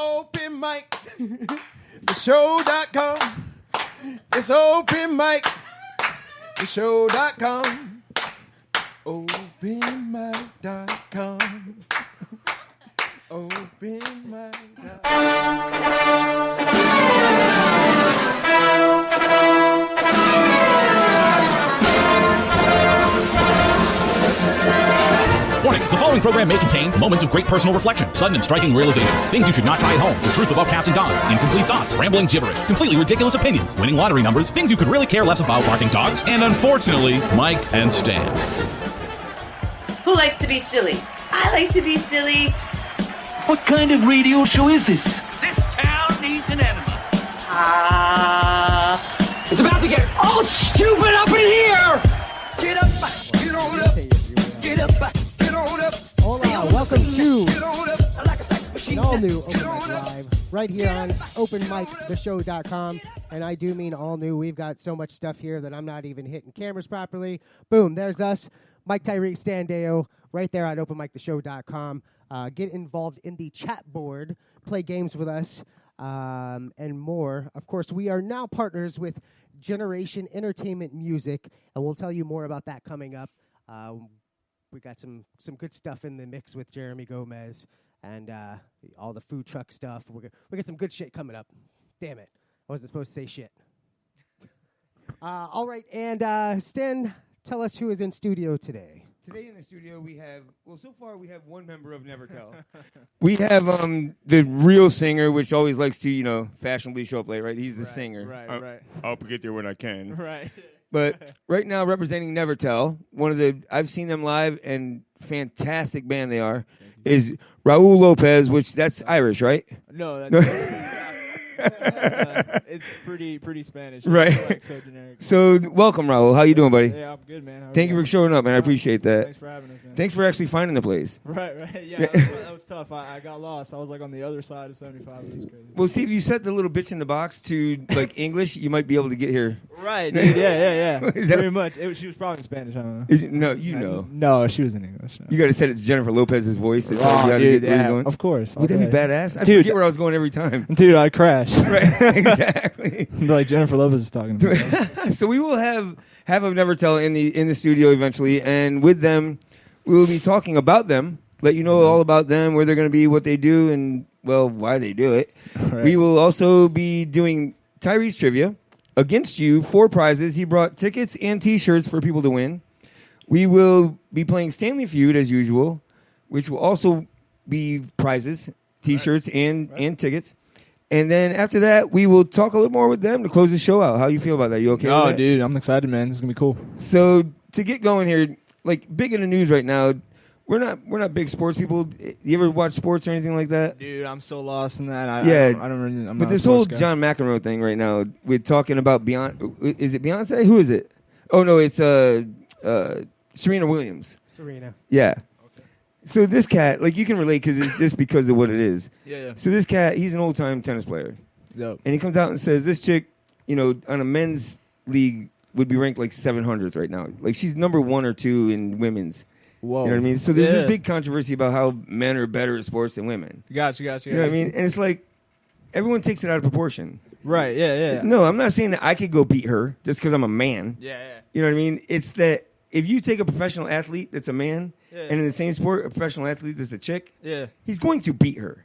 open mic. The show.com. It's open mic. The show.com. Openmic.com. Warning, the following program may contain moments of great personal reflection, sudden and striking realization, things you should not try at home, the truth about cats and dogs, incomplete thoughts, rambling gibberish, completely ridiculous opinions, winning lottery numbers, things you could really care less about, barking dogs, and unfortunately, Mike and Stan. Who likes to be silly? I like to be silly. What kind of radio show is this? This town needs an enema. It's about to get all stupid up in here! Get up, get on up, get up, get on up. Hola, welcome to Get on up, like a sex machine. an all-new Open Mic Live, right here on openmictheshow.com. And I do mean all new. We've got so much stuff here that I'm not even hitting cameras properly. Boom, there's us, Mike, Tyree, Stan Deo, right there on openmictheshow.com. Get involved in the chat board, play games with us, and more. Of course, we are now partners with Generation Entertainment Music, and we'll tell you more about that coming up. We got some good stuff in the mix with Jeremy Gomez and all the food truck stuff. We got some good shit coming up. Damn it. I wasn't supposed to say shit. All right, and Stan, tell us who is in studio today. Today in the studio we have, so far we have one member of Nevertel. We have the real singer, which always likes to, fashionably show up late, right? He's the singer. Right. I'll get there when I can. Right. But right now representing Nevertel, I've seen them live and fantastic band they are, is Raul Lopez, which that's Irish, right? No, that's it's pretty Spanish. Right. Like, so generic. So welcome, Raul. How you doing, buddy? Yeah, I'm good, man. Thank you for showing up, man. I appreciate that. Thanks for having us, man. Thanks for actually finding the place. Right. Yeah, that was tough. I got lost. I was like on the other side of 75. It was crazy. Well, see, if you set the little bitch in the box to like English, you might be able to get here. Right, dude. Yeah. Is that very much. She was probably in Spanish. I don't know. No, you know. No, she was in English. No. You got to set it to Jennifer Lopez's voice. That tells you how to dude, get where you're yeah, going. of course. Would that be badass? I Dude, forget where I was going every time. Dude, I crashed. Right, exactly. Like Jennifer Lopez is talking to me. So we will have a Nevertel in the studio eventually, and with them, we will be talking about them, let you know all about them, where they're going to be, what they do, and why they do it. Right. We will also be doing Tyree's trivia against you, 4 prizes. He brought tickets and T-shirts for people to win. We will be playing Stanley Feud as usual, which will also be prizes, T-shirts and tickets. And then after that, we will talk a little more with them to close the show out. How you feel about that? You okay with that? Dude, I'm excited, man. This is going to be cool. So to get going here, like big in the news right now, we're not big sports people. You ever watch sports or anything like that? Dude, I'm so lost in that. I don't really. I'm but not this a whole sports guy. John McEnroe thing right now, we're talking about Beyonce. Is it Beyonce? Who is it? Oh no, it's Serena Williams. Serena. Yeah. So this cat, like you can relate because it's just because of what it is. Yeah. So this cat, he's an old-time tennis player. Yep. And he comes out and says, this chick, on a men's league would be ranked like 700th right now. Like she's number 1 or 2 in women's. Whoa. You know what I mean? So there's this big controversy about how men are better at sports than women. Gotcha. You know what I mean? And it's like everyone takes it out of proportion. Right, yeah. No, I'm not saying that I could go beat her just because I'm a man. Yeah. You know what I mean? It's that if you take a professional athlete that's a man and in the same sport, a professional athlete that's a chick, he's going to beat her.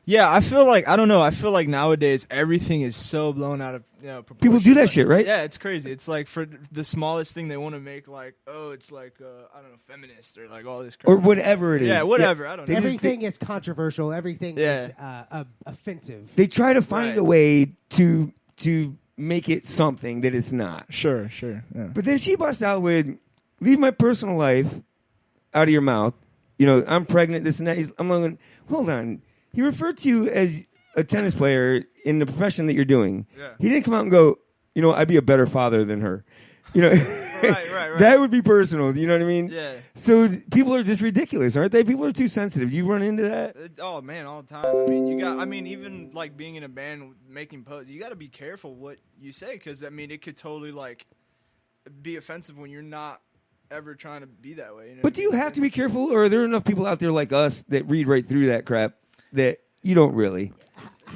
Yeah, I feel like, I don't know, I feel like nowadays everything is so blown out of proportion. People do that shit, right? Yeah, it's crazy. It's like for the smallest thing they want to make like, it's like, I don't know, feminist or like all this crap. Or whatever it is. Yeah, whatever. I don't know. Everything is controversial. Everything is offensive. They try to find a way to make it something that it's not. Sure. Yeah. But then she busts out with, leave my personal life out of your mouth. I'm pregnant, this and that. I'm like, hold on. He referred to you as a tennis player in the profession that you're doing. Yeah. He didn't come out and go, I'd be a better father than her. Right. That would be personal. You know what I mean? Yeah. So people are just ridiculous, aren't they? People are too sensitive. You run into that? Oh man, all the time. I mean, even like being in a band making posts, you got to be careful what you say because it could totally like be offensive when you're not ever trying to be that way. But do you have to be careful, or are there enough people out there like us that read right through that crap that you don't really.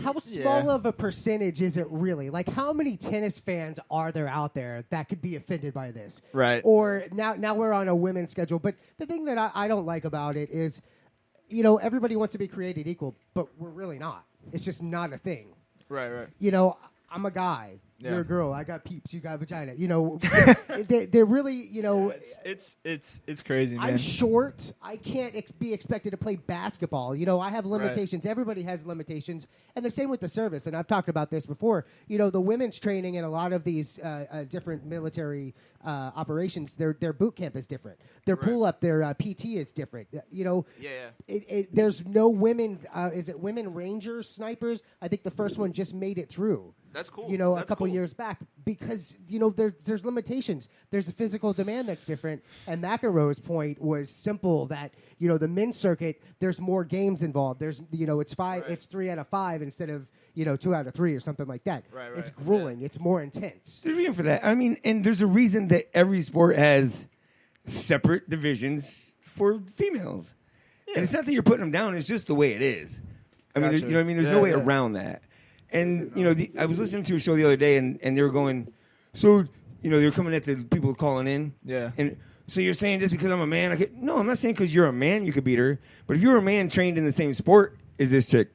How small of a percentage is it really? Like, how many tennis fans are there out there that could be offended by this? Right. Or now we're on a women's schedule. But the thing that I don't like about it is, everybody wants to be created equal, but we're really not. It's just not a thing. Right. I'm a guy. Yeah. You're a girl. I got peeps. You got vagina. They're really, It's crazy, man. I'm short. I can't be expected to play basketball. I have limitations. Right. Everybody has limitations. And the same with the service. And I've talked about this before. The women's training in a lot of these different military operations, their boot camp is different. Their pull-up, their PT is different. There's no women. Is it women rangers, snipers? I think the first one just made it through. That's cool. A couple years back because there's limitations. There's a physical demand that's different. And McEnroe's point was simple that the men's circuit, there's more games involved. There's it's five, it's 3 out of 5 instead of 2 out of 3 or something like that. Right. It's grueling. It's more intense. There's a reason for that. I mean, and there's a reason that every sport has separate divisions for females. Yeah. And it's not that you're putting them down. It's just the way it is. I mean, what I mean? There's no way around that. And, I was listening to a show the other day, and they were going, so, they were coming at the people calling in. Yeah. And so you're saying just because I'm a man, no, I'm not saying because you're a man you could beat her. But if you're a man trained in the same sport as this chick,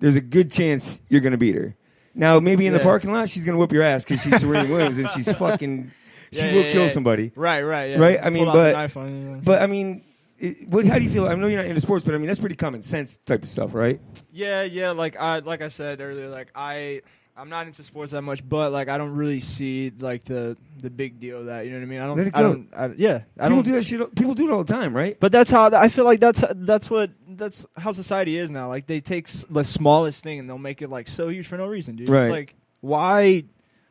there's a good chance you're going to beat her. Now, maybe in the parking lot, she's going to whip your ass because she's Serena Williams and she's fucking, she will kill somebody. Right, yeah. Right? I mean, but I mean, how do you feel? I know you're not into sports, but I mean, that's pretty common sense type of stuff, right? Yeah. Like I said earlier, I'm not into sports that much, but I don't really see the big deal of that. You know what I mean? I don't do that shit. People do it all the time, right? But that's how I feel like that's how society is now. Like they take the smallest thing and they'll make it so huge for no reason, dude. Right. It's why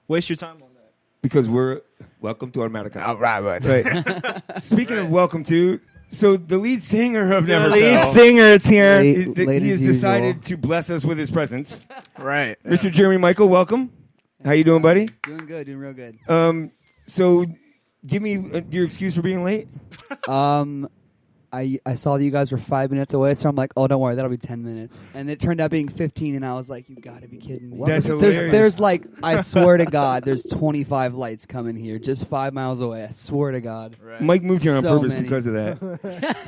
waste your time on that? Because we're welcome to Automatica. Oh, right. Speaking of welcome to. So the lead singer of Nevertel. The lead singer is here. He has decided to bless us with his presence. Right. Mr. Jeremy Michael, welcome. How you doing, buddy? Doing good, doing real good. So give me your excuse for being late. I saw that you guys were 5 minutes away, so I'm like, oh, don't worry, that'll be 10 minutes. And it turned out being 15, and I was like, you got to be kidding me. That's hilarious. There's I swear to God, there's 25 lights coming here, just 5 miles away. I swear to God. Right. Mike moved here on purpose because of that.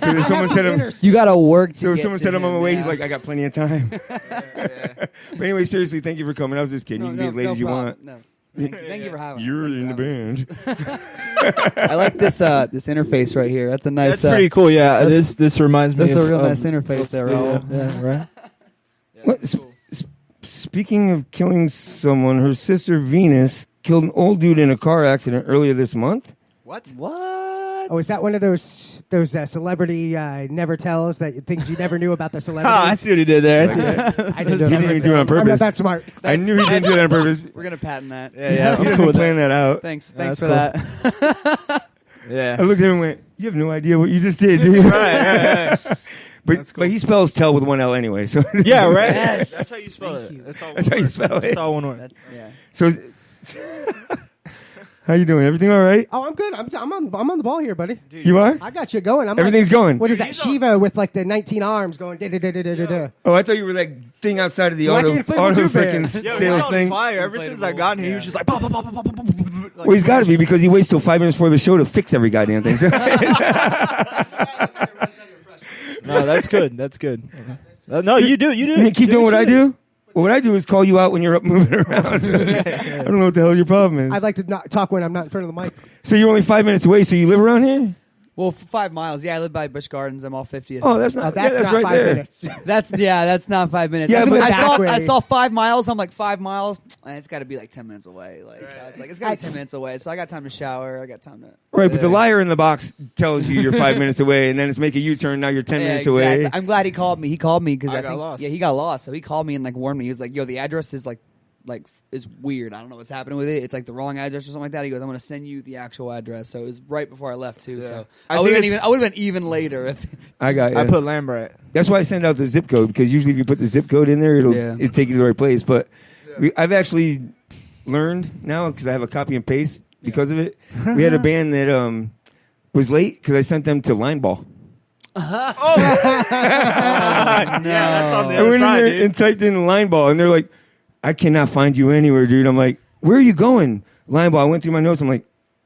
So there's someone said him. You got to work to So get someone to said I'm on my way. him, He's like, I got plenty of time. But anyway, seriously, thank you for coming. I was just kidding. You can be as late as you want. No. Thank you for having us. You're in the band. I like this this interface right here. That's a nice. That's pretty cool. Yeah, this reminds me. That's of a real nice interface there, Raul. Yeah, right. Cool. Speaking of killing someone, her sister Venus killed an old dude in a car accident earlier this month. What? Oh, is that one of those celebrity Nevertels, that things you never knew about the celebrity? I see what he did there. I didn't He didn't do it on purpose. I'm not that smart. I knew he didn't do that on purpose. We're gonna patent that. Yeah. He doesn't plan that out. Thanks That's for cool. that. Yeah. I looked at him and went, "You have no idea what you just did, do you?" Right. But he spells "tell" with one L anyway. So Yeah, right. Yes. That's how you spell Thank it. you. That's how you spell it. That's all one word. That's So, how you doing? Everything all right? Oh, I'm good. I'm on the ball here, buddy. Dude, You are? I got you going. Everything's going. What is Dude, that? he's on- Shiva with the 19 arms going. Da-da-da-da-da-da. Oh, I thought you were thing outside of the Wacky auto Inflatable Tube freaking Band. Yo, sales he's on thing. fire. Ever since I got in here, he was just like, bah, bah, bah, bah, bah, bah, bah, bah, bah, Well, he's got to be because he waits till 5 minutes before the show to fix every goddamn thing. No, that's good. That's good. No, you do. You do. You mean keep doing what I shit. do? Well, what I do is call you out when you're up moving around. So I don't know what the hell your problem is. I'd like to not talk when I'm not in front of the mic. So you're only 5 minutes away, so you live around here? Well, 5 miles. Yeah, I live by Busch Gardens. I'm all 50th. Oh, that's not, That's that's not right 5 there. minutes. That's not 5 minutes. Yeah, but I saw 5 miles. I'm like 5 miles. And it's got to be 10 minutes away. I was like, it's got to be 10 minutes away. So I got time to shower. I got time to. Right, but the liar in the box tells you you're 5 minutes away, and then it's make a U-turn. Now you're 10 minutes away. I'm glad he called me. He called me because I I got think lost. yeah, he got lost. So he called me and warned me. He was like, "Yo, the address is is weird. I don't know what's happening with it. It's the wrong address or something like that." He goes, "I'm going to send you the actual address." So it was right before I left too. Yeah. So I I would think have been even later if. I got you. I put Lambert. That's why I send out the zip code, because usually if you put the zip code in there, it'll take you to the right place. But I've actually learned now, because I have a copy and paste because of it. We had a band that was late because I sent them to Linebaugh. Yeah, that's on the I other went in side, there dude. and typed in Linebaugh, and they're like, I cannot find you anywhere, dude. I'm like, where are you going? Linebaugh. I went through my notes. I'm like,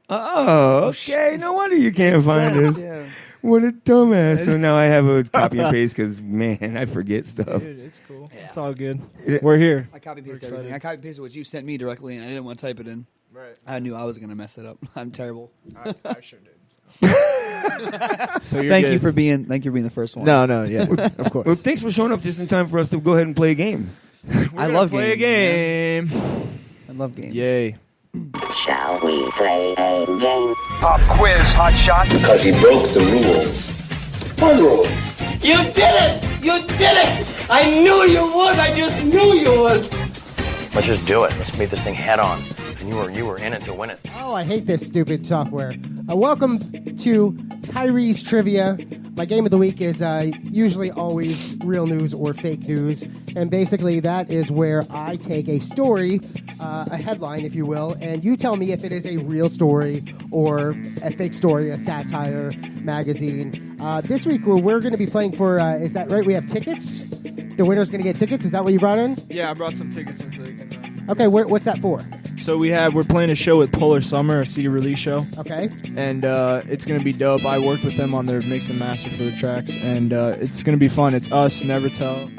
oh, okay. No wonder you can't find us. Yeah. What a dumbass. So now I have a copy and paste because, man, I forget stuff. Dude, it's cool. It's all good. We're here. I copy pasted We're everything. I copy pasted what you sent me directly, and I didn't want to type it in. Right. I knew I was going to mess it up. I'm terrible. I sure did. So you're Thank good. you for being the first one. No, yeah, of course. Well, thanks for showing up just in time for us to go ahead and play a game. I love play games. a game. I love games. Yay. Shall we play a game? Pop quiz, hot shot. Because he broke the rules. What rule? You did it! You did it! I knew you would! I just knew you would! Let's just do it. Let's meet this thing head on. And you were in it to win it. Oh, I hate this stupid software. Welcome to Tyree's Trivia. My game of the week is usually always real news or fake news. And basically that is where I take a story, a headline, if you will, and you tell me if it is a real story or a fake story, a satire, magazine. This week we're going to be playing for, is that right? We have tickets? The winner's going to get tickets? Is that what you brought in? Yeah, I brought some tickets in so you can... Okay, what's that for? So we're playing a show with Polar Summer, a CD release show. Okay. And it's going to be dope. I worked with them on their mix and master for the tracks, and it's going to be fun. It's us, Nevertel.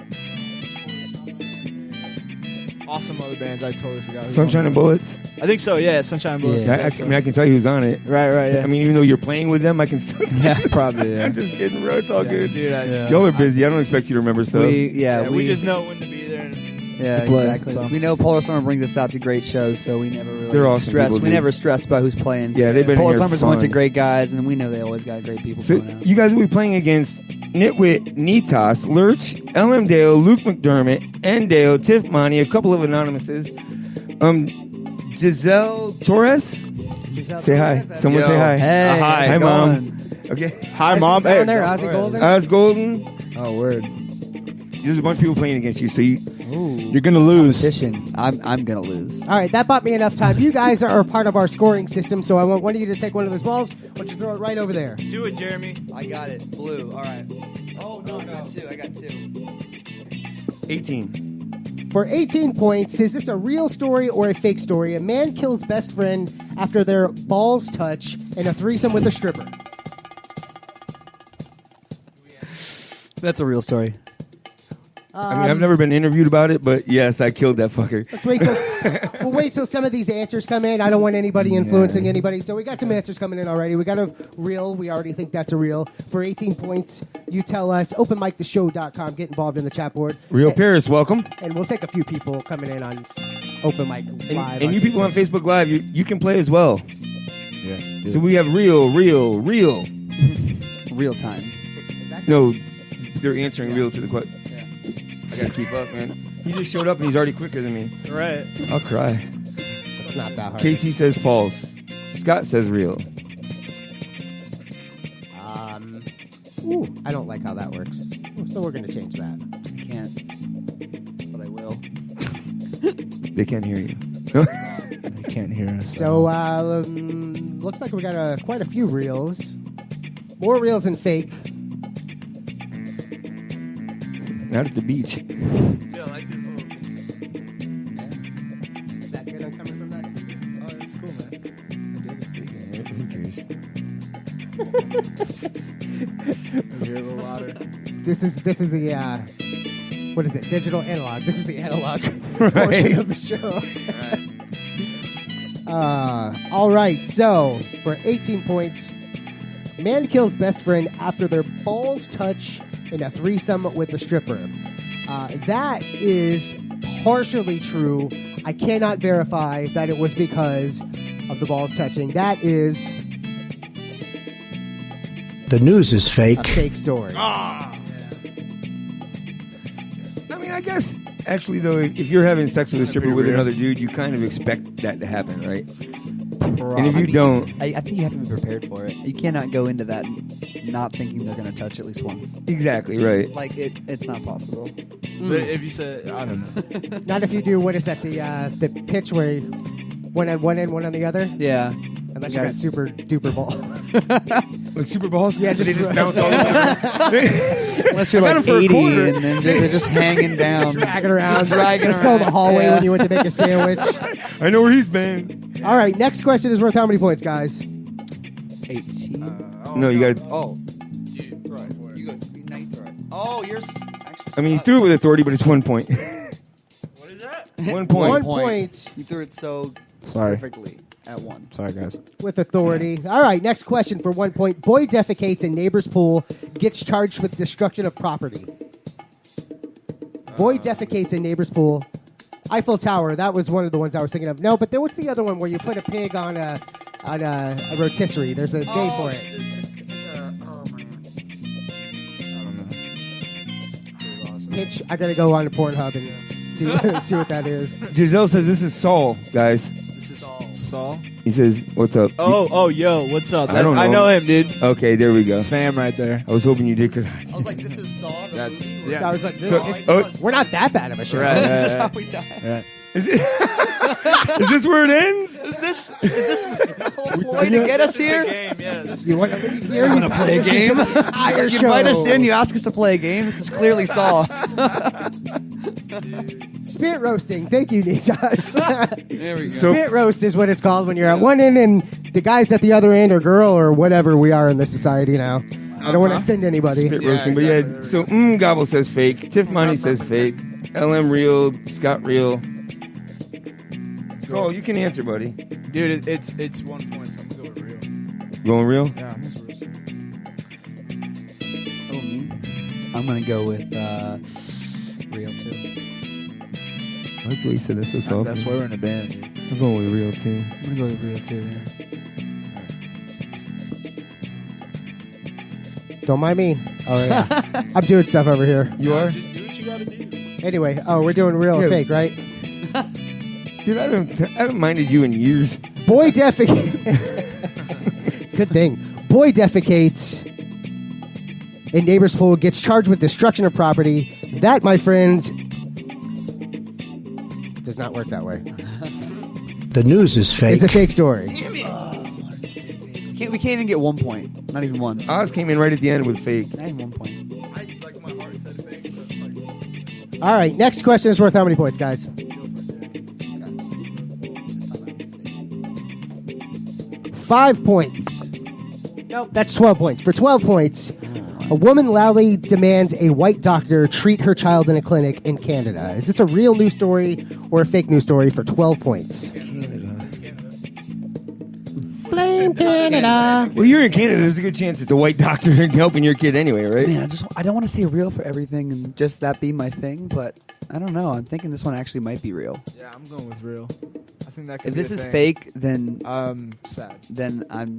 Awesome other bands. I totally forgot. who's Sunshine on and there. Bullets. I think so, yeah. Sunshine and Bullets. I can tell you who's on it. Right, yeah. I mean, even though you're playing with them, I can still. Yeah, probably, yeah. I'm just kidding, bro. It's all good. Dude, Y'all are busy. I don't expect you to remember stuff. we just know when to be there. Yeah, to play, exactly. so. We know Polar Summer brings us out to great shows, so we never really They're awesome stress. people, We dude. never stress about who's playing. Yeah, they've been Polar here Summer's a fun. bunch of great guys, and we know they always got great people So coming out. you guys will be playing against Nitwit, Nitas, Lurch, LM Dale, Luke McDermott, Endale, Tiff Monty, a couple of anonymouses. Giselle Torres. Giselle Say hi. Torres, that's- Someone say hi. Hey, Hi, how's it Mom. going? Okay. Hi, Is Mom. he down Hey, there? Ozzy Golden? Oz Golden. Oh, word. There's a bunch of people playing against you, so you. You're going to lose. Competition. I'm gonna lose. All right, that bought me enough time. You guys are part of our scoring system, so I want one of you to take one of those balls. Why don't you throw it right over there? Do it, Jeremy. I got it. Blue. All right. Oh no, I got two. 18. For 18 points, is this a real story or a fake story? A man kills best friend after their balls touch in a threesome with a stripper. That's a real story. I mean, I've never been interviewed about it, but yes, I killed that fucker. Let's wait till we'll wait till some of these answers come in. I don't want anybody influencing anybody. So we got some answers coming in already. We got a reel. We already think that's a reel. For 18 points, you tell us. OpenMicTheShow.com. Get involved in the chat board. Real Paris, welcome. And we'll take a few people coming in on Open Mic Live. And you people on Facebook Live, you can play as well. Yeah. So we have real. Real time. No, they're answering real to the question. Yeah. I gotta keep up, man. He just showed up and he's already quicker than me. Right. I'll cry. It's not that hard. Casey says false. Scott says real. Ooh, I don't like how that works. So we're going to change that. I can't, but I will. They can't hear you. They can't hear us. So looks like we got quite a few reels. More reels than fake. Not at the beach. Dude, I like this little piece. Is that good on coming from that speaker? Oh, that's cool, man. Who cares? You're a little louder. This is the what is it? Digital analog. This is the analog portion of the show. All right. So for 18 points, man kills best friend after their balls touch in a threesome with a stripper. That is partially true. I cannot verify that it was because of the balls touching. That is the news is a fake. fake story. I mean, I guess, actually, though, if you're having sex with a stripper with another dude, you kind of expect that to happen, right? And if you don't... I think you have to be prepared for it. You cannot go into that not thinking they're going to touch at least once. Exactly, right. Like, it's not possible. But if you said, I don't know. Not if you do, what is that, the pitch where one on one end, one on the other? Yeah. Unless you got super duper ball. Like Super Balls? Yeah, they just just bounce all over. Unless you're I got like him for a 80 quarter. and then they're just hanging down. Dragging around. Dragging You're still in the around. hallway Yeah. when you went to make a sandwich. I know where he's been. All right, next question is worth how many points, guys? 18. No, you got. Oh. You go. Now you throw it. Oh, you're actually. I mean, he threw it with authority, but it's 1 point. What is that? 1 point. 1 point. You threw it so Sorry. perfectly at 1. Sorry, guys. With authority. All right, next question for 1 point. Boy defecates in neighbor's pool, gets charged with destruction of property. Boy defecates in neighbor's pool. Eiffel Tower, that was one of the ones I was thinking of. No, but there was the other one where you put a pig on a rotisserie. There's a name for it. Pitch, I gotta go on to Pornhub and see what that is. Giselle says this is Saul, guys. This is Saul. He says, "What's up?" Oh, yo, what's up? I don't know. I know him, dude. Okay, there we go. It's fam right there. I was hoping you did because I was like, this is Saw. That's I was like, So- we're not that bad of a show. Right. This is how we die. Right. is this where it ends? Is this a ploy to get us here? Game, yeah. This You want to leave here? Want to play a game? Entire You show. invite us in, you ask us to play a game. This is clearly Saw. Spit roasting. Thank you, Nitas. There we go. Spit roast is what it's called when you're at one end and the guys at the other end are girl or whatever we are in this society now. I don't want to offend anybody. Spit roasting, but yeah. So Gobble says fake. Tiff Money says fake. LM real. Scott real. Saul, you can answer, buddy. Dude, it's 1 point, so I'm gonna go with real. Going real? Yeah, I'm just real. Oh, me? I'm going to go with real, too. I like the way you said that so soft. That's why we're in a band, dude. I'm going with real, too. I'm going to go with real, too, yeah. Don't mind me. Oh, yeah. I'm doing stuff over here. You are? Just do what you gotta do. Anyway, we're doing real or Yeah. fake, right? Dude, I haven't minded you in years. Boy defecates. Good thing. Boy defecates in neighbor's pool, gets charged with destruction of property. That, my friends, does not work that way. The news is fake. It's a fake story. We can't even get 1 point. Not even one. Oz came in right at the end with fake. Not even 1 point. Like my heart said fake, but like, All right, next question is worth how many points, guys? 5 points. Nope, that's 12 points. For 12 points, a woman loudly demands a white doctor treat her child in a clinic in Canada. Is this a real news story or a fake news story for 12 points? Blame Canada. Well, you're in Canada. There's a good chance it's a white doctor helping your kid anyway, right? Man, I don't want to say real for everything and just that be my thing, but I don't know. I'm thinking this one actually might be real. yeah, I'm going with real. I think that could If be this a is thing. fake, then Sad. then I'm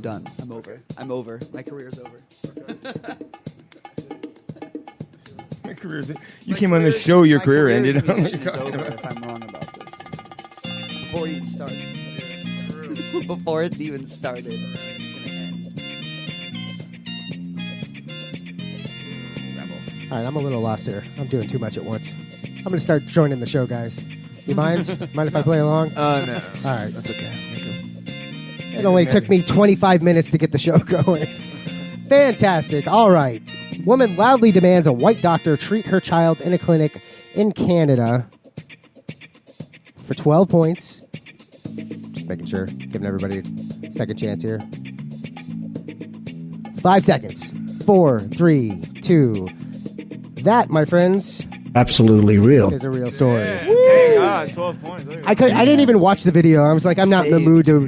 done. I'm over. I'm over. My career's over. My career's you came on this show, your My career career as ended. a I'm like, musician is God. over if I'm wrong about this. Before it even starts. Before it's even started. It's gonna end. All right, I'm a little lost here. I'm doing too much at once. I'm going to start joining the show, guys. You mind? Mind if I play along? No. All right, that's okay. It only took me 25 minutes to get the show going. Fantastic. All right. Woman loudly demands a white doctor treat her child in a clinic in Canada for 12 points. Just making sure, giving everybody a second chance here. 5 seconds. 4, 3, 2. That, my friends, Absolutely real. is a real story. Hey, 12 points. I didn't even watch the video. I was like, I'm not in the mood to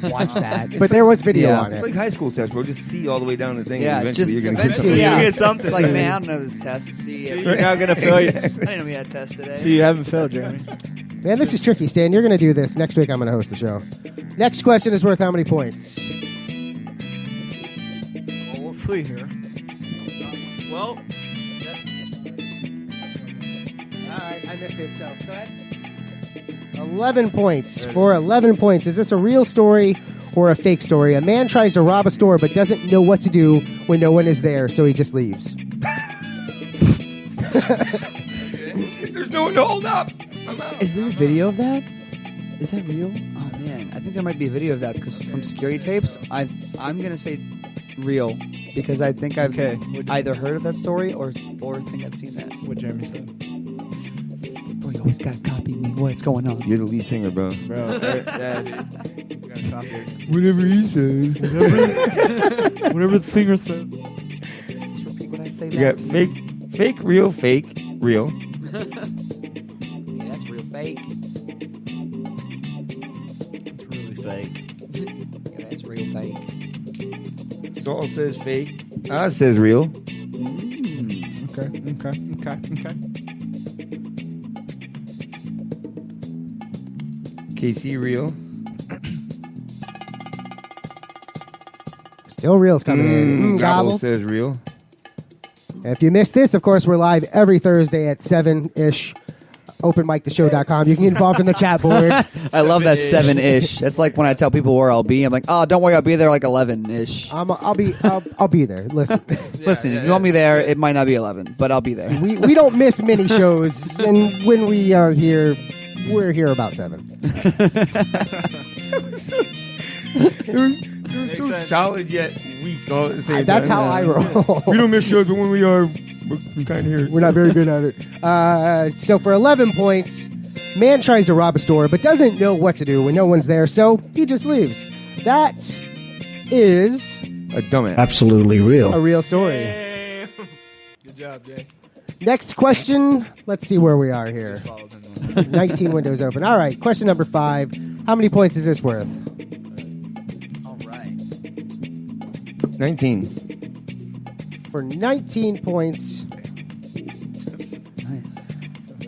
watch that. But there was video on It's it. like high school test, bro. Just see all the way down the thing. Yeah, and eventually just you're gonna eventually, get yeah. You get something. It's like, man, I don't know this test. See, You're not gonna fail. I didn't know we had a test today. So you haven't failed, Jeremy. Man, this is tricky, Stan. You're going to do this. Next week, I'm going to host the show. Next question is worth how many points? Well, let's see here. Well, All right, I missed it, so go ahead. 11 points. For 11 points, is this a real story or a fake story? A man tries to rob a store but doesn't know what to do when no one is there, so he just leaves. There's no one to hold up. Is there a video of that? Is that real? Oh, Man, I think there might be a video of that because from security tapes, I'm gonna say real because I think I've either heard of that story or think I've seen that. What Jeremy said. Bro, you always gotta copy me. What's going on? You're the lead singer, bro. Bro, that is. You gotta copy it. Whatever he says. Whatever the singer says. Just repeat what I say You got back to fake, real, fake, real. Yeah, that's real fake. It's really fake. Yeah, that's real fake. Saul says fake. Oz says real. Okay. KC real. Still reels coming in. Gobble says real. If you missed this, of course, we're live every Thursday at 7-ish. OpenMicTheShow.com. You can get involved in the chat board. I love that 7-ish. That's like when I tell people where I'll be. I'm like, oh, don't worry, I'll be there like 11-ish. I'll be there. Listen, Listen, if you want me there, it might not be 11, but I'll be there. we don't miss mini shows, and when we are here, we're here about 7. It was so solid yet weak all at the same That's time. how I roll. We don't miss shows, but when we are, we're kind of here. We're not very good at it. So for 11 points, man tries to rob a store but doesn't know what to do when no one's there, so he just leaves. That is a dumbass. Absolutely real. A real story. Damn. Good job, Jay. Next question. Let's see where we are here. 19 windows open. All right, question number 5. How many points is this worth? All right. 19. For 19 points.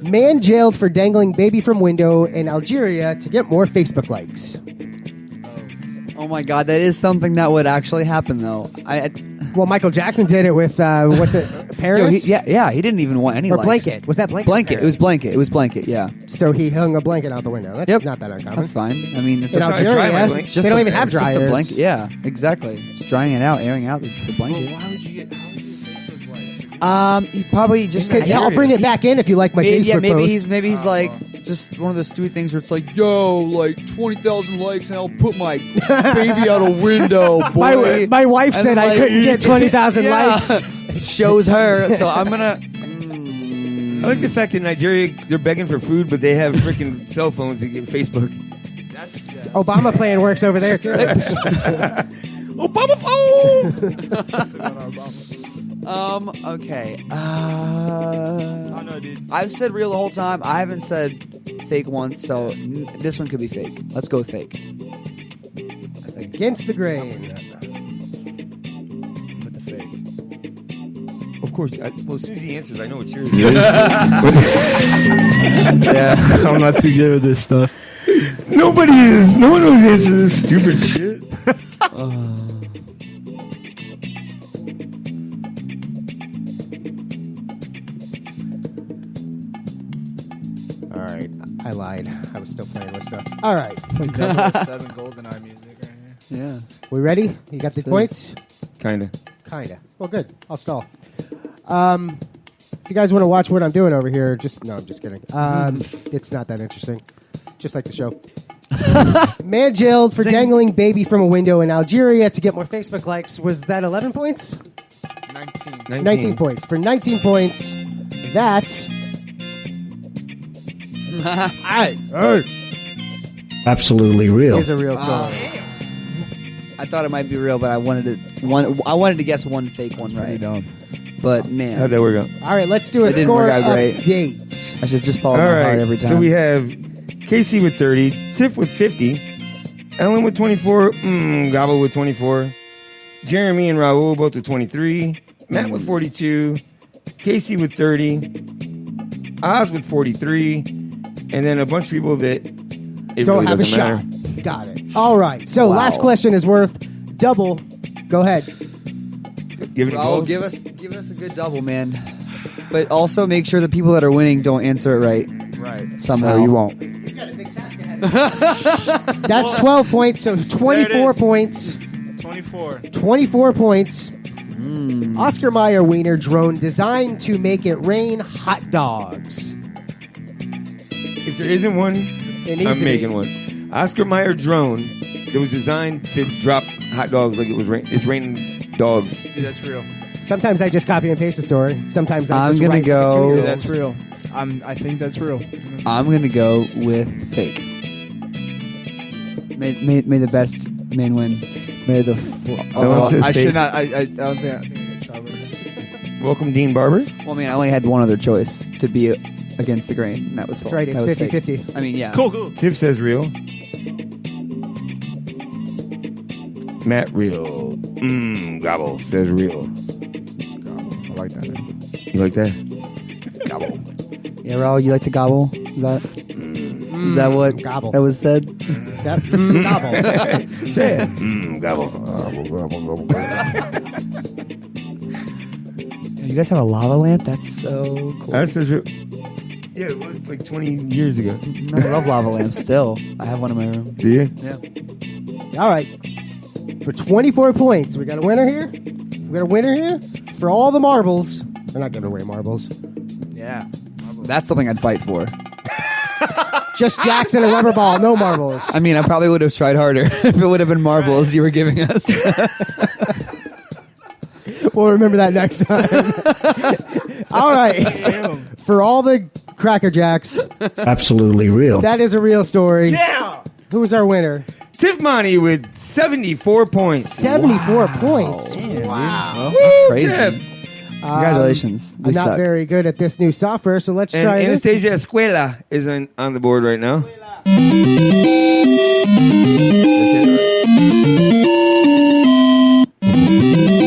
Man jailed for dangling baby from window in Algeria to get more Facebook likes. Oh my God, that is something that would actually happen, though. Well, Michael Jackson did it with what's it, Paris? He didn't even want any or likes. Blanket. Was that Blanket? Blanket. It was Blanket. It was Blanket. Yeah. So he hung a blanket out the window. That's not that uncommon. That's fine. I mean, it's in Algeria, just they don't even have it's just dryers. a blanket. Yeah, exactly. Just drying it out, airing out the blanket. Well, how would you get He probably just. I'll bring it back in if you like my Facebook post. Maybe he's like just one of those stupid things where it's like, yo, like 20,000 likes, and I'll put my baby out a window. Boy. My wife said I couldn't get 20,000 likes. It shows her, so I'm gonna. I like the fact that in Nigeria they're begging for food, but they have freaking cell phones to get Facebook. That's Obama plan works over there too. Obama phone. Okay. I know, dude. I've said real the whole time. I haven't said fake once, so this one could be fake. Let's go with fake. Against the grain. With the fake. Of course. Well, as soon as he answers, I know what yours is. Yeah, I'm not too good with this stuff. Nobody is. No one knows the answer to this stupid shit. All right, I lied. I was still playing with stuff. All right. It's like 007 GoldenEye music right here. Yeah. We ready? You got the points? Kinda. Well, good. I'll stall. If you guys want to watch what I'm doing over here, no, I'm just kidding. It's not that interesting. Just like the show. Man jailed for dangling baby from a window in Algeria to get more Facebook likes. Was that 11 points? 19 points. For 19 points, that... Absolutely real. Is a real story. I thought it might be real, but I wanted to guess one fake one right. Dumb. But man, How'd that work out? All right, let's do a It didn't score work out great. update. I should just follow All my right. heart every time. So we have KC with 30, Tiff with 50, Ellen with 24, Gabo with 24, Jeremy and Raul both with 23, Matt with 42, KC with 30, Oz with 43, and then a bunch of people that it Don't really have a doesn't shot. matter. Got it. All right. So Wow. last question is worth double. Go ahead. Give it a Raul, go. give us a good double, man. But also make sure the people that are winning don't answer it right. Right. Somehow. So you won't. You've got a big task ahead. That's 12 points, so 24 points. 24. 24 points. Oscar Mayer Wiener drone designed to make it rain hot dogs. If there isn't one, It needs I'm to be. making one. Oscar Mayer drone that was designed to drop hot dogs like it's raining dogs. Dude, that's real. Sometimes I just copy and paste the story. Sometimes I I'm just gonna write go- material. That's real. I think that's real. I'm gonna go with fake. May the best man win. May the I should not. I don't think I can try with it. Welcome, Dean Barber. Well, I mean, I only had one other choice to be against the grain, and that was That's right. It's that was 50-50. fake. I mean, yeah. Cool. Tiff says real. Matt real. Gobble says real. I like that. You like that? Gobble. Yeah, Raul, you like to gobble? Is that what gobble. that was said? That, gobble. Say it. Gobble. You guys have a lava lamp? That's so cool. That says real. Yeah, it was like 20 years ago. I love lava lamps still. I have one in my room. Do you? Yeah. All right. For 24 points, we got a winner here. For all the marbles. We're not giving away marbles. Yeah. That's something I'd fight for. Just jacks and a rubber ball, no marbles. I mean, I probably would have tried harder if it would have been marbles you were giving us. We'll remember that next time. All right. For all the Cracker Jacks. Absolutely real. That is a real story. Yeah. Who's our winner? Tiff Monty with 74 points. 74 points. Wow. That's crazy. Tiff. Congratulations. I'm We not suck. very good at this new software, so let's And try this. Anastasia Escuela is on the board right now.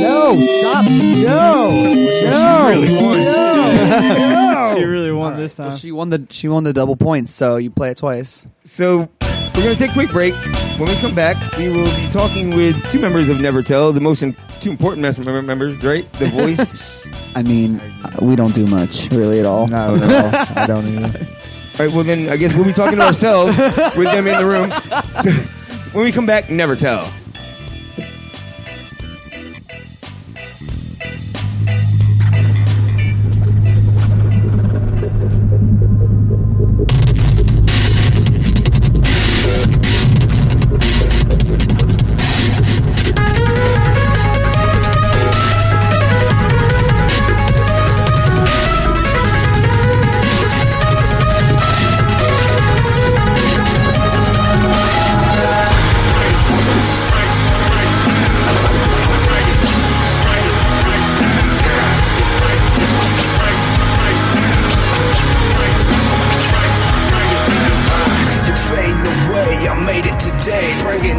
No, stop. No. She really won this time. Well, she won the double points, so you play it twice. So we're going to take a quick break. When we come back, we will be talking with two members of Nevertel, two important members, right? The voice. I mean, we don't do much, really, at all. No, I don't either. All right, well then, I guess we'll be talking to ourselves with them in the room. So, when we come back, Nevertel.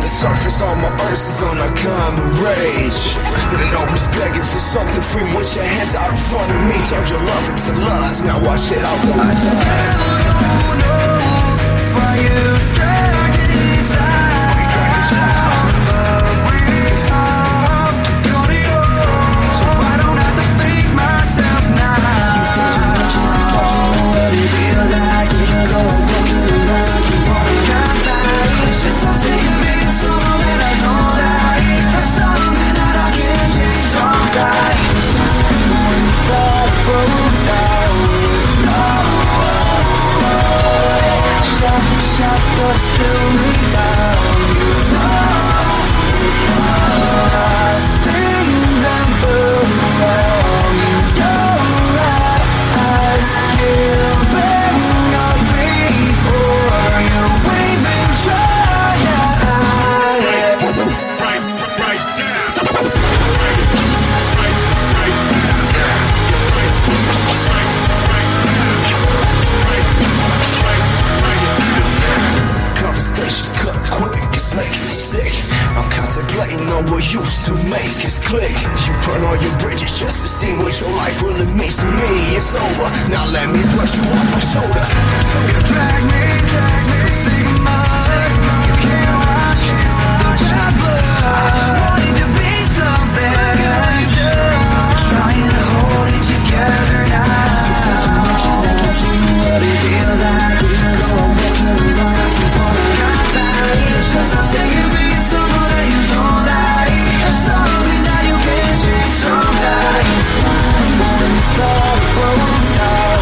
Surface all my verses on a common rage. And always begging for something free with your hands out in front of me. Turned your love into lust, now watch it out rise. Don't know why you drag this out. But we have to go to yours, so I don't have to fake myself now. You feel too much and I'm talking about it. Feel like you can go walking around, you wanna come back. It's just so sick of it. Something I don't like. There's something that I can't change sometimes. When you fall broke down, shut, but still rebound. Things that burn wrong. You don't have giving up before you even try. Conversations cut quick, it's making me sick. I'm contemplating on what used to make us click. You burn all your bridges just to see what your life really means to me. It's over, now let me brush you off my shoulder. You drag me through the mud. You can't wash the bad blood. I just wanted to be something. Trying to hold it together now. It's such a much and I can't keep what it feels like. Go on walking around like you wanna come back. It's just I'm taking me someone that you don't like. It's something that you can't change sometimes. When you fall broke down,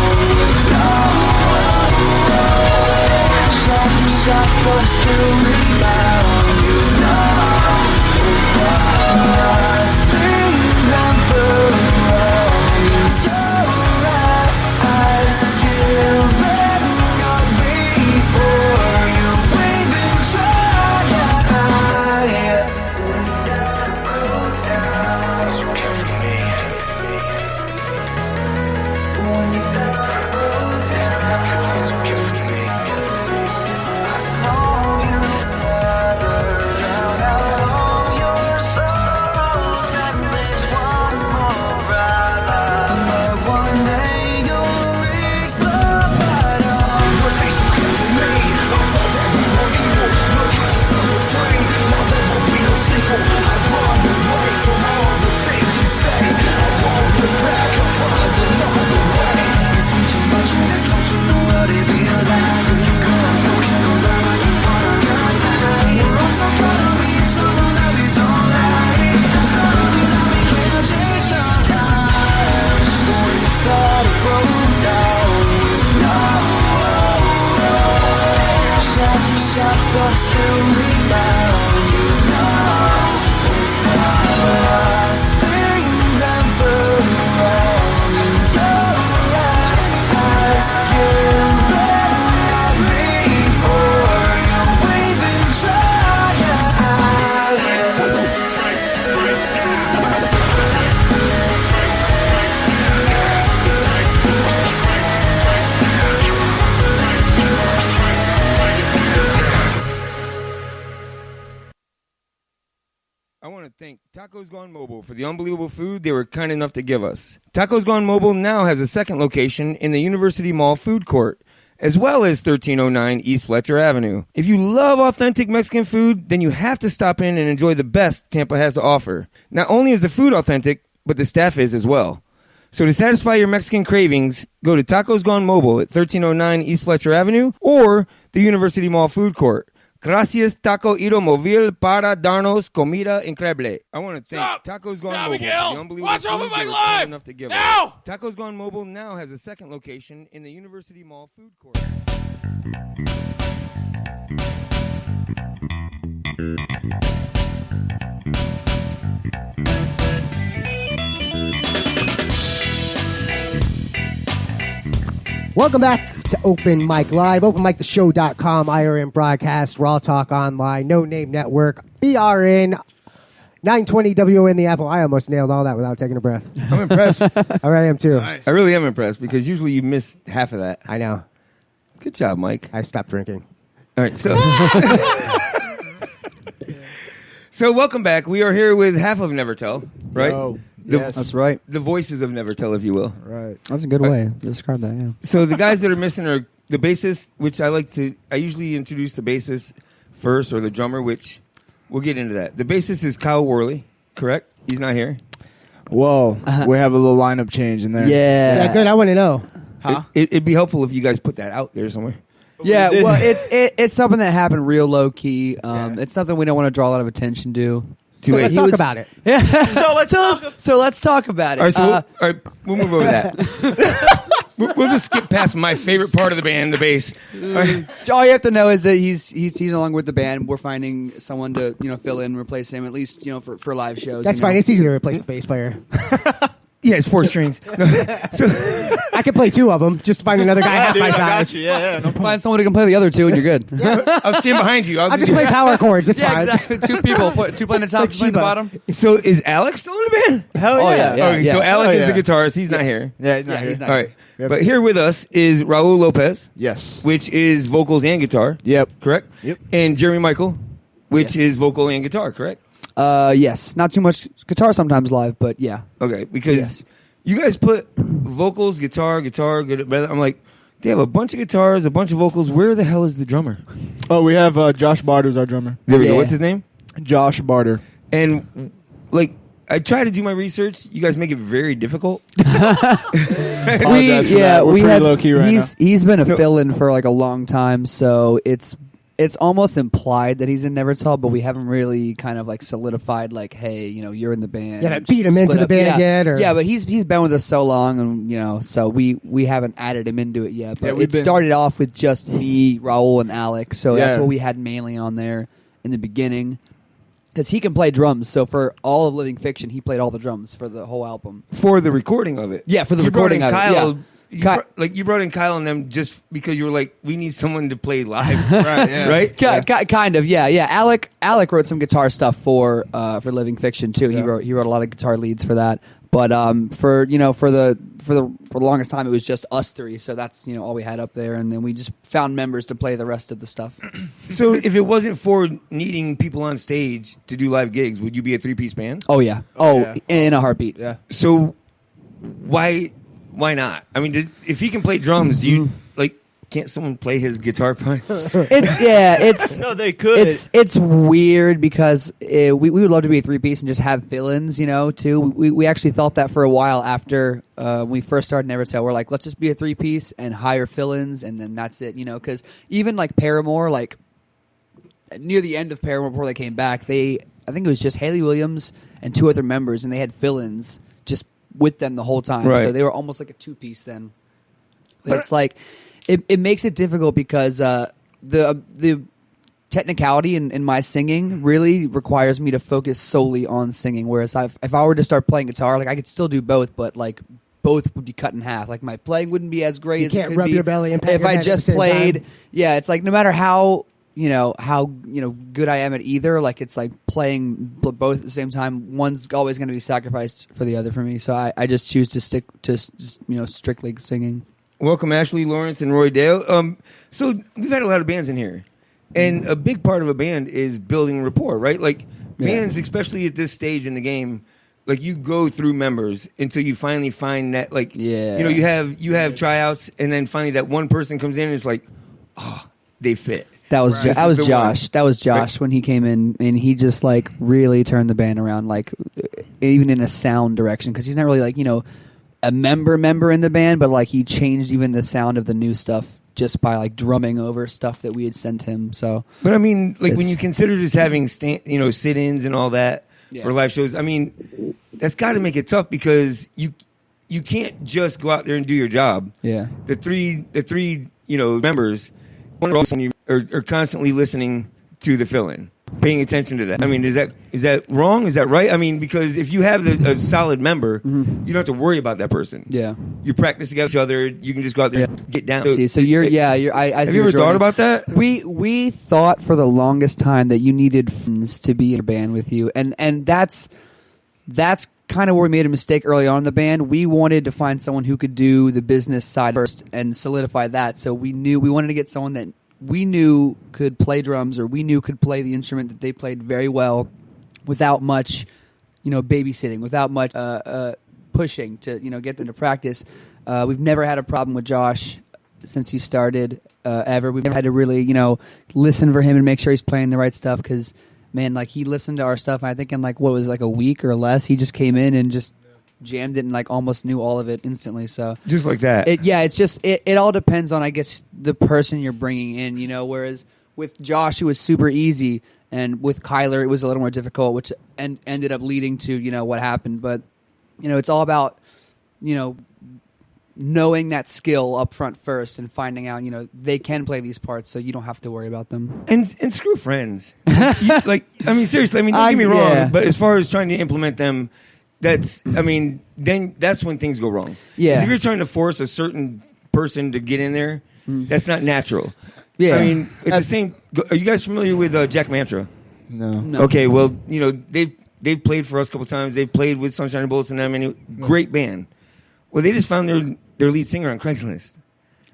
thank Tacos Gone Mobile for the unbelievable food they were kind enough to give us. Tacos Gone Mobile now has a second location in the University Mall food court, as well as 1309 East Fletcher Avenue. If you love authentic Mexican food, then you have to stop in and enjoy the best Tampa has to offer. Not only is the food authentic, but the staff is as well. So to satisfy your Mexican cravings, go to Tacos Gone Mobile at 1309 East Fletcher Avenue or the University Mall food court. Gracias, Taco Iro Móvil, para darnos comida increíble. I want to thank Tacos Gone Mobile for the unbelievable Watch food over my they were life! kind enough to give Now! us. Tacos Gone Mobile now has a second location in the University Mall food court. Welcome back to Open Mic Live, openmictheshow.com, IRN Broadcast, Raw Talk Online, No Name Network, BRN, 920 WN the Apple. I almost nailed all that without taking a breath. I'm impressed. I really am too. I really am impressed because usually you miss half of that. I know. Good job, Mike. I stopped drinking. All right, so so welcome back. We are here with half of Nevertel, right? Yo. Yes. That's right. The voices of Nevertel, if you will. Right. That's a good way to describe that, yeah. So the guys that are missing are the bassist, which I usually introduce the bassist first, or the drummer, which we'll get into that. The bassist is Kyle Worley, correct? He's not here. Whoa. We have a little lineup change in there. Yeah, good. I want to know. Huh? It'd be helpful if you guys put that out there somewhere. Yeah, well, it's something that happened real low key. It's something we don't want to draw a lot of attention to. So let's talk about it. Yeah. So let's talk about it. All right, all right, we'll move over that. We'll just skip past my favorite part of the band, the bass. All right. All you have to know is that he's no longer with the band. We're finding someone to fill in, replace him, at least for live shows. That's fine. It's easy to replace the bass player. Yeah, it's 4 strings. No, so I can play 2 of them. Just find another guy half my size. Yeah, no problem. Find someone who can play the other 2, and you're good. I'll stand behind you. I'll just play power chords. It's fine. Exactly. 2 people, 2 playing the top, 2 playing the bottom. So is Alex still in the band? Hell yeah. yeah. Okay, so Alec is the guitarist. He's not here. Yeah, he's not here. He's not All right. But here with us is Raul Lopez. Yes. Which is vocals and guitar. Yep. Correct? Yep. And Jeremy Michael, which Yes. is vocal and guitar, correct? Yes. Not too much guitar sometimes live, but yeah. Okay, because Yes. you guys put vocals, guitar, I'm like, they have a bunch of guitars, a bunch of vocals. Where the hell is the drummer? Oh, we have Josh Barter's our drummer. There we go. Yeah. What's his name? Josh Barter. And, like, I try to do my research. You guys make it very difficult. Apologize for that. We're pretty low key right now. He's been a fill-in for like a long time, so it's almost implied that he's in Nevertel, but we haven't really kind of like solidified like, hey, you're in the band. Yeah, beat him into Split the up. band yet, or Yeah, but he's been with us so long, and so we haven't added him into it yet. But we've it been- started off with just me, Raul, and Alec, so that's Yeah. what we had mainly on there in the beginning. Because he can play drums, so for all of Living Fiction, he played all the drums for the whole album. For the recording of it. Yeah, for the You brought recording in of it, Kyle, yeah. you brought in Kyle and them just because you were like, we need someone to play live. Right? Kind of, yeah. Alec wrote some guitar stuff for Living Fiction too. He wrote a lot of guitar leads for that. But for the longest time, it was just us 3. So that's all we had up there, and then we just found members to play the rest of the stuff. So if it wasn't for needing people on stage to do live gigs, would you be a 3-piece band? Oh yeah. In a heartbeat. Yeah. So why not? I mean, if he can play drums, do you can't someone play his guitar part? It's No, they could. It's weird because we would love to be a 3-piece and just have fill-ins, too. We actually thought that for a while after we first started Nevertel. We're like, let's just be a 3-piece and hire fill-ins, and then that's it, because even like Paramore, like near the end of Paramore before they came back, I think it was just Haley Williams and 2 other members, and they had fill-ins just with them the whole time. Right. So they were almost like a 2-piece then. But it's like it makes it difficult because the technicality in my singing really requires me to focus solely on singing. Whereas if I were to start playing guitar, like I could still do both, but like both would be cut in half. Like my playing wouldn't be as great You as it can't could rub be your belly and pat if your I head at just the same played. time. Yeah, it's like no matter how good I am at either, like it's like playing both at the same time. One's always going to be sacrificed for the other for me. So I just choose to stick to just, strictly singing. Welcome, Ashley, Lawrence, and Roy Dale. So we've had a lot of bands in here, and a big part of a band is building rapport, right? Like bands, especially at this stage in the game, like you go through members until you finally find that, like, you know, you have tryouts, and then finally that one person comes in and it's like, oh, they fit. That was Josh. One. That was Josh when he came in, and he just like really turned the band around, like even in a sound direction, because he's not really like, you know, a member in the band, but like he changed even the sound of the new stuff just by like drumming over stuff that we had sent him. So, but I mean, like when you consider just having sit-ins and all that for live shows, I mean, that's got to make it tough because you can't just go out there and do your job. Yeah, the three members are constantly listening to the fill-in, paying attention to that. I mean, is that wrong? Is that right? I mean, because if you have a solid member, you don't have to worry about that person. Yeah, you practice against each other. You can just go out there and get down. See, so you're. I have you ever thought about that? We thought for the longest time that you needed friends to be in a band with you, and that's kind of where we made a mistake early on in the band. We wanted to find someone who could do the business side first and solidify that. So we wanted to get someone that we knew could play drums, or we knew could play the instrument that they played very well without much, babysitting, without much pushing to, get them to practice. We've never had a problem with Josh since he started ever. We've never had to really, listen for him and make sure he's playing the right stuff because, man, like he listened to our stuff. And I think in a week or less, he just came in and just jammed it and like almost knew all of it instantly. So just like that. It all depends on, I guess, the person you're bringing in. Whereas with Josh, it was super easy, and with Kyler, it was a little more difficult, which ended up leading to what happened. But it's all about knowing that skill up front first and finding out they can play these parts, so you don't have to worry about them. And screw friends. Seriously. Don't get me wrong, but as far as trying to implement them, then that's when things go wrong. Yeah. If you're trying to force a certain person to get in there, that's not natural. Yeah. I mean, it's the same. Are you guys familiar with Jack Mantra? No. Okay, well, they've played for us a couple times. They've played with Sunshine and Bullets and them, great band. Well, they just found their lead singer on Craigslist.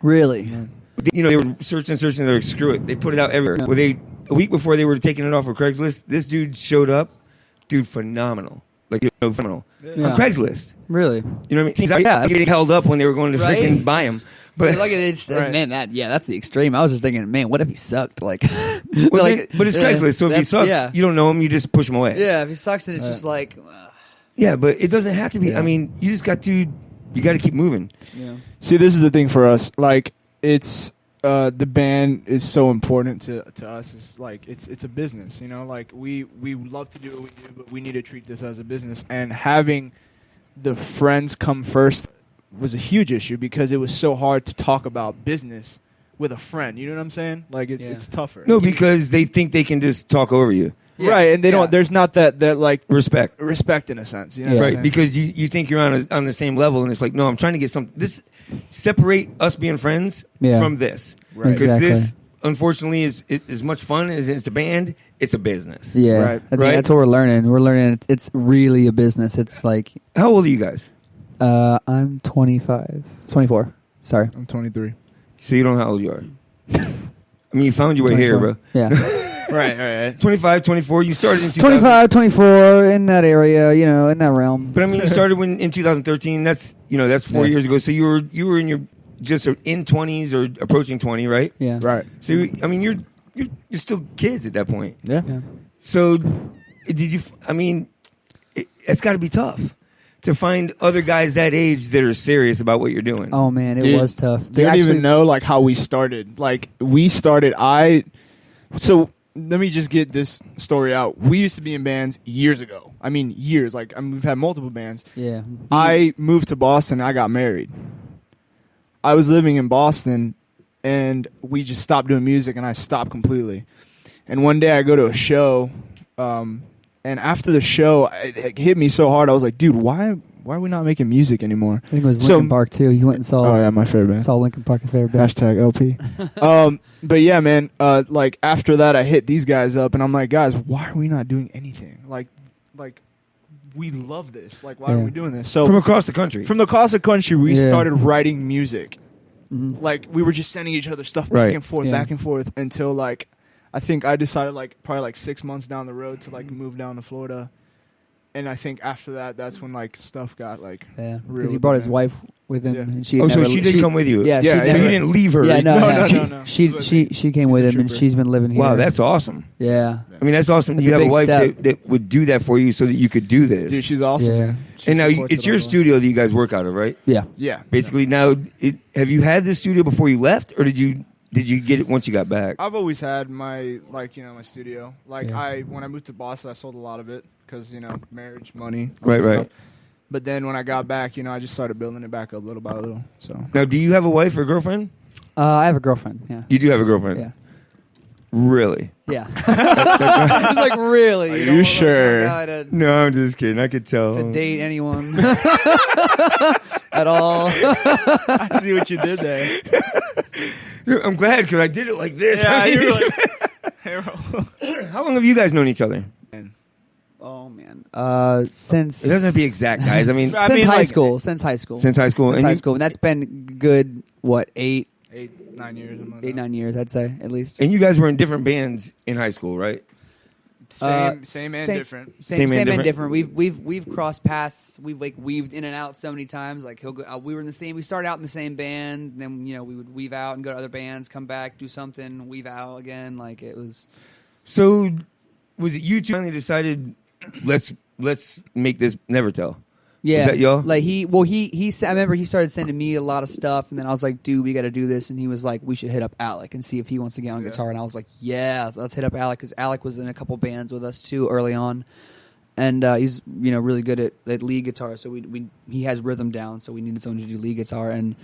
Really? They were searching. They're like, screw it. They put it out everywhere. Well, a week before they were taking it off of Craigslist, this dude showed up. Dude, phenomenal. Phenomenal. Yeah. On Craigslist. Really? You know what I mean? Seems like getting held up when they were going to freaking buy him. But look at it, man. That's the extreme. I was just thinking, man, what if he sucked? Like, but it's Craigslist. So if he sucks, you don't know him. You just push him away. Yeah, if he sucks, and it's just like. Yeah, but it doesn't have to be. Yeah. I mean, you just got to. You got to keep moving. Yeah. See, this is the thing for us. Like, it's the band is so important to us. It's like it's a business. Like we love to do what we do, but we need to treat this as a business. And having the friends come first was a huge issue because it was so hard to talk about business with a friend. You know what I'm saying? Like it's tougher. No, because they think they can just talk over you. Yeah. Right, and they don't. There's not that like respect in a sense, right? Because you think you're on the same level, and it's like, no, I'm trying to get this separate us being friends from this, right? Because this, unfortunately, is as much fun as it's a band. It's a business, yeah. Right? I think that's what we're learning. We're learning it's really a business. It's like, how old are you guys? I'm 24. Sorry, I'm 23. So you don't know how old you are. I mean, you found your way here, bro. Yeah. Right. 25, 24. You started in 25, 24 in that area, in that realm. But I mean, you started in 2013. That's 4 years ago. So you were in your just in 20s or approaching 20, right? Yeah. Right. So you're still kids at that point. Yeah. So did you? I mean, it's got to be tough to find other guys that age that are serious about what you're doing. Oh man, it was tough. They don't even know like how we started. Like we started. So let me just get this story out. We used to be in bands years ago. I mean, years. Like we've had multiple bands. Yeah. I moved to Boston. I got married. I was living in Boston, and we just stopped doing music, and I stopped completely. And one day I go to a show, and after the show, it hit me so hard. I was like, dude, why are we not making music anymore? I think it was Linkin Park too. You went and saw. Oh yeah, my favorite band. Saw Linkin Park, his favorite band. #LP. But yeah, man. Like after that, I hit these guys up, and I'm like, guys, why are we not doing anything? Like, we love this. Like, why are we doing this? So from across the country, we started writing music. Mm-hmm. Like we were just sending each other stuff back and forth until like I think I decided like probably like 6 months down the road to like move down to Florida. And I think after that, that's when like stuff got like real. Because he brought his wife with him, and she. So she did come with you. Yeah, so you didn't leave her. Yeah, no. She came with him, and she's been living here. Wow, that's awesome. Yeah, I mean that's awesome. That's you a have a big wife step. that would do that for you so that you could do this. Dude, she's awesome. Yeah. And now it's your studio that you guys work out of, right? Yeah. Yeah. Basically, now have you had this studio before you left, or did you get it once you got back? I've always had my my studio. Like when I moved to Boston, I sold a lot of it because marriage, money, all that stuff. But then when I got back, I just started building it back up little by little. So now, do you have a wife or girlfriend? I have a girlfriend. Yeah. You do have a girlfriend. Yeah. Really? Yeah. He's like, really? Are you sure? No, I'm just kidding. I could tell. To date anyone at all. I see what you did there. I'm glad because I did it like this. Yeah, you were like, how long have you guys known each other? Oh man, since it doesn't have to be exact, guys. I mean, since high school. Since high school, and that's been good. What 8, 9 years? 8, 9 years, I'd say at least. And you guys were in different bands in high school, right? Same and different. Same and different. We've crossed paths. We've like weaved in and out so many times. Like he'll go. We were in the same. We started out in the same band. Then we would weave out and go to other bands. Come back, do something, weave out again. Like it was. So, was it you two finally decided let's make this Nevertel? Yeah, was that y'all? Like he I remember he started sending me a lot of stuff, and then I was like, dude, we got to do this. And he was like, we should hit up Alec and see if he wants to get on guitar. And I was like, yeah, let's hit up Alec because Alec was in a couple bands with us too early on, and he's really good at lead guitar. So he has rhythm down, so we needed someone to do lead guitar. And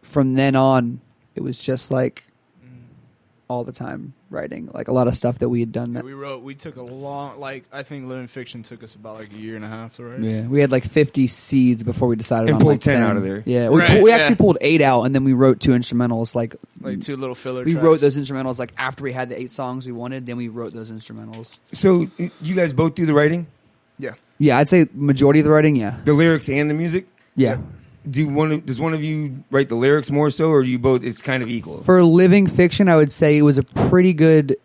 from then on, it was just like all the time writing, like a lot of stuff that we had done. That We took a long, I think Living Fiction took us about like a year and a half to write. Yeah, we had like 50 seeds before we decided and on pulled like 10 10 out of there. Yeah, we actually pulled 8 out, and then we wrote 2 instrumentals. Like 2 little filler. We tracks. wrote those instrumentals like after we had the 8 songs we wanted. Then we wrote those instrumentals. So you guys both do the writing? Yeah, I'd say majority of the writing. Yeah, the lyrics and the music. Yeah. Does one of you write the lyrics more so, or do you both? It's kind of equal. For Living Fiction, I would say it was a pretty good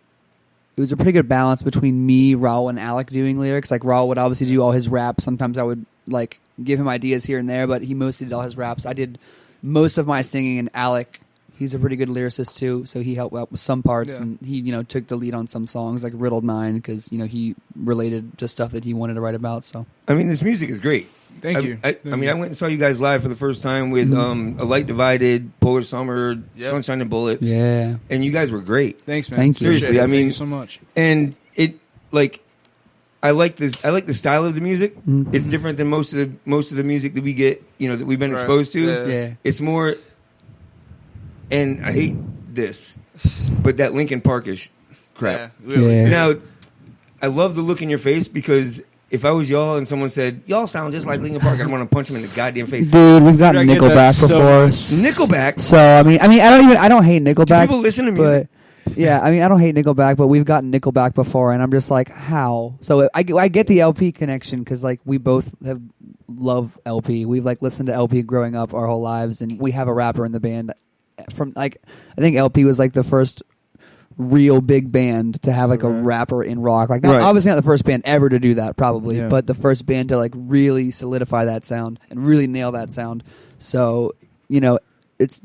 balance between me, Raul, and Alec doing lyrics. Like Raul would obviously do all his raps. Sometimes I would like give him ideas here and there, but he mostly did all his raps. I did most of my singing, and Alec, he's a pretty good lyricist too, so he helped out with some parts, and he took the lead on some songs like Riddled 9 because he related to stuff that he wanted to write about. So I mean, this music is great. Thank you. I mean, I went and saw you guys live for the first time with A Light Divided, Polar Summer, Sunshine and Bullets. Yeah. And you guys were great. Thanks, man. Thank you. Seriously, I mean, thank you so much. And it I like this. I like the style of the music. Mm-hmm. It's different than most of the music that we get. That we've been exposed to. Yeah. It's more. And I hate this, but that Linkin Park-ish crap. Yeah. Now, I love the look in your face because if I was y'all and someone said, y'all sound just like Linkin Park, I'd want to punch him in the goddamn face. Dude, we've gotten Dude, I get that Nickelback so before. Nickelback? So I mean, I don't hate Nickelback. Do people listen to music? But, yeah, I mean, I don't hate Nickelback, but we've gotten Nickelback before, and I'm just like, how? So I get the LP connection because like we both love LP. We've like listened to LP growing up our whole lives, and we have a rapper in the band. From like, I think LP was like the first real big band to have like a rapper in rock. Like, obviously not the first band ever to do that, probably, but the first band to like really solidify that sound and really nail that sound. So it's.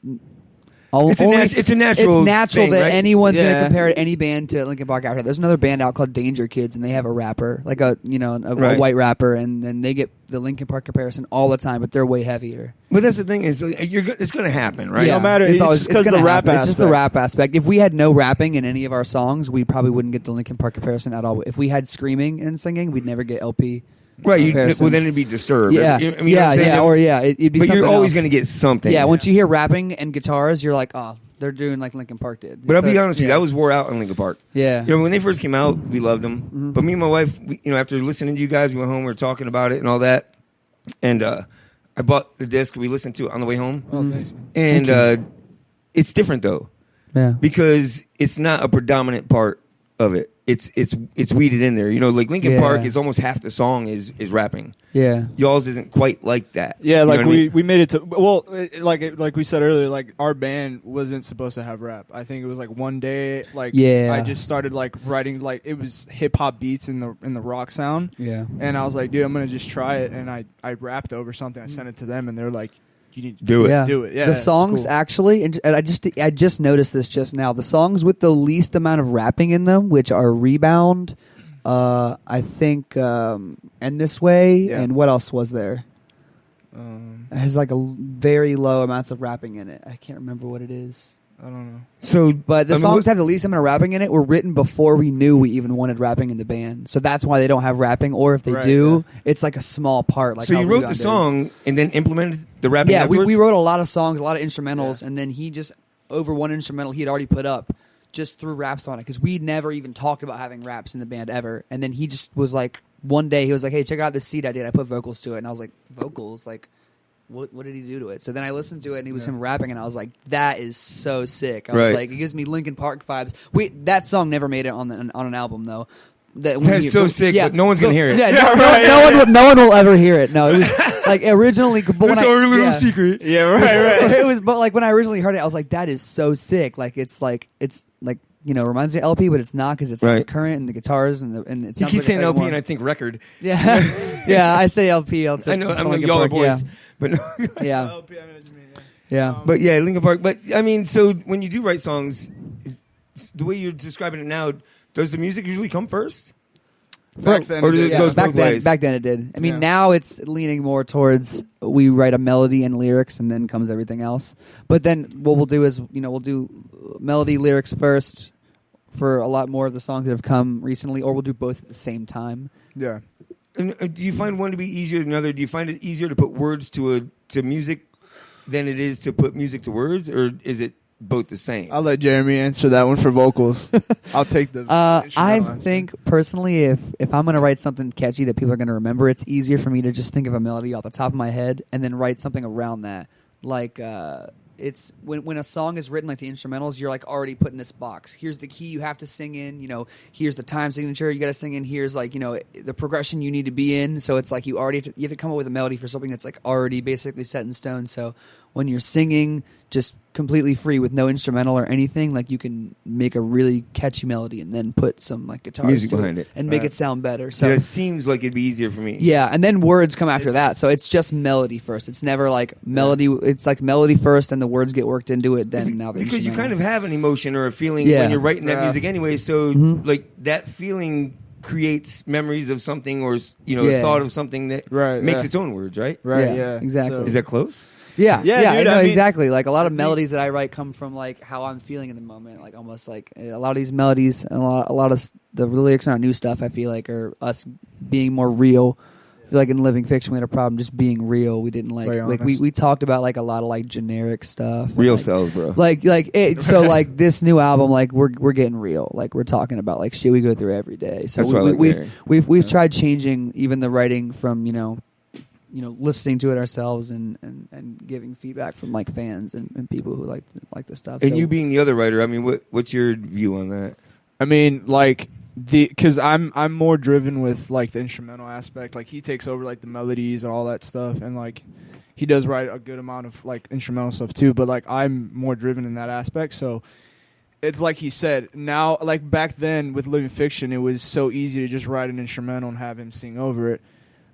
It's a natural thing, that right? anyone's going to compare any band to Linkin Park after that. There's another band out called Danger Kids, and they have a rapper, like a white rapper, and then they get the Linkin Park comparison all the time, but they're way heavier. But that's the thing is, it's going to happen, right? Yeah, no matter. it's because the rap aspect. It's just the rap aspect. If we had no rapping in any of our songs, we probably wouldn't get the Linkin Park comparison at all. If we had screaming and singing, we'd never get LP. Right, well then it'd be Disturbed. Yeah, it'd be but something you're always else. going to get something. Yeah, once you hear rapping and guitars, you're like, oh, they're doing like Linkin Park did. But I'll be honest with you, I was wore out on Linkin Park. Yeah. When they first came out, we loved them. Mm-hmm. But me and my wife, after listening to you guys, we went home, we were talking about it and all that. And I bought the disc, we listened to it on the way home. Oh, thanks. And it's different though. Yeah. Because it's not a predominant part of it. it's weeded in there. You know, like Linkin Yeah. Park is almost half the song is rapping. Yeah. Y'all's isn't quite like that. Yeah, You know like what I mean? we made it to like we said earlier, like our band wasn't supposed to have rap. I think it was like one day, like Yeah. I just started like writing like it was hip hop beats in the rock sound. Yeah. And I was like, dude, I'm gonna just try it, and I rapped over something. I sent it to them, and they're like, you need to do it. Yeah, the it's songs cool. actually, and I just noticed this just now. The songs with the least amount of rapping in them, which are Rebound, I think, and This Way, and what else was there? It has like very low amounts of rapping in it. I can't remember what it is. I don't know. So, but the songs have the least amount of rapping in it were written before we knew we even wanted rapping in the band. So that's why they don't have rapping. Or if they do, it's like a small part. Like so how you wrote Rebound the song and then implemented the rapping. Yeah, afterwards? we wrote a lot of songs, a lot of instrumentals, and then he just over one instrumental he had already put up, just threw raps on it because we never even talked about having raps in the band ever. And then he just was like, one day he was like, "Hey, check out this seed I did. I put vocals to it." And I was like, "Vocals? Like, what did he do to it?" So then I listened to it, and he was him rapping, and I was like, "That is so sick." I was like, "It gives me Linkin Park vibes." That song never made it on an album though. That's so sick, but no one's gonna hear it. Yeah, no one will ever hear it. No, it was like originally. But when That's our little secret. Yeah, right. It was, but like when I originally heard it, I was like, "That is so sick!" Like it's like you know, reminds me of LP, but it's not because it's current and the guitars and it You sounds keep like saying like LP more- and I think record. Yeah, yeah. I say LP. I know I'm like Y'all Are Boys, but no. Yeah. Yeah. But yeah, Linkin Park. But I mean, so when you do write songs, the way you're describing it now, does the music usually come first? Back then, or does it goes both ways? Back then it did. I mean, now it's leaning more towards we write a melody and lyrics, and then comes everything else. But then what we'll do is, you know, we'll do melody, lyrics first for a lot more of the songs that have come recently, or we'll do both at the same time. Yeah. And do you find one to be easier than another? Do you find it easier to put words to music than it is to put music to words, or is it both the same? I'll let Jeremy answer that one for vocals. I'll take the. I think personally, if I'm going to write something catchy that people are going to remember, it's easier for me to just think of a melody off the top of my head and then write something around that. Like it's when a song is written, like the instrumentals, you're like already put in this box. Here's the key you have to sing in. You know, here's the time signature you got to sing in. Here's like, you know, the progression you need to be in. So it's like you have to come up with a melody for something that's like already basically set in stone. So when you're singing just completely free with no instrumental or anything, like you can make a really catchy melody and then put some like guitars Music to behind it. and make it sound better. So it seems like it'd be easier for me. yeah, and then words come after that. So it's just melody first. It's never like melody. It's like melody first, and the words get worked into it. Then now the Because you instrumental. kind of have an emotion or a feeling Yeah. when you're writing that Yeah. music anyway. So like that feeling creates memories of something, or you know, Yeah. a thought of something that makes its own words, right? Right. Yeah, Yeah. exactly. Is that close? Yeah, Yeah, dude, no, I mean- exactly. Like a lot of melodies that I write come from like how I'm feeling in the moment. Like almost like a lot of these melodies and a lot of the lyrics on our new stuff. I feel like are us being more real. I feel like in Living Fiction we had a problem just being real. We didn't Very like honest. we talked about like a lot of like generic stuff. Real like, cells, bro. Like it, so like this new album, like we're getting real. Like we're talking about like shit we go through every day. So That's what I like hearing. we've tried changing even the writing from you know listening to it ourselves and giving feedback from like fans and people who like the stuff. And So- you being the other writer, I mean, what's your view on that? I mean, like because I'm more driven with like the instrumental aspect. Like he takes over like the melodies and all that stuff, and like he does write a good amount of like instrumental stuff too. But like I'm more driven in that aspect, so. It's like he said. Now, like back then with Living Fiction, it was so easy to just write an instrumental and have him sing over it.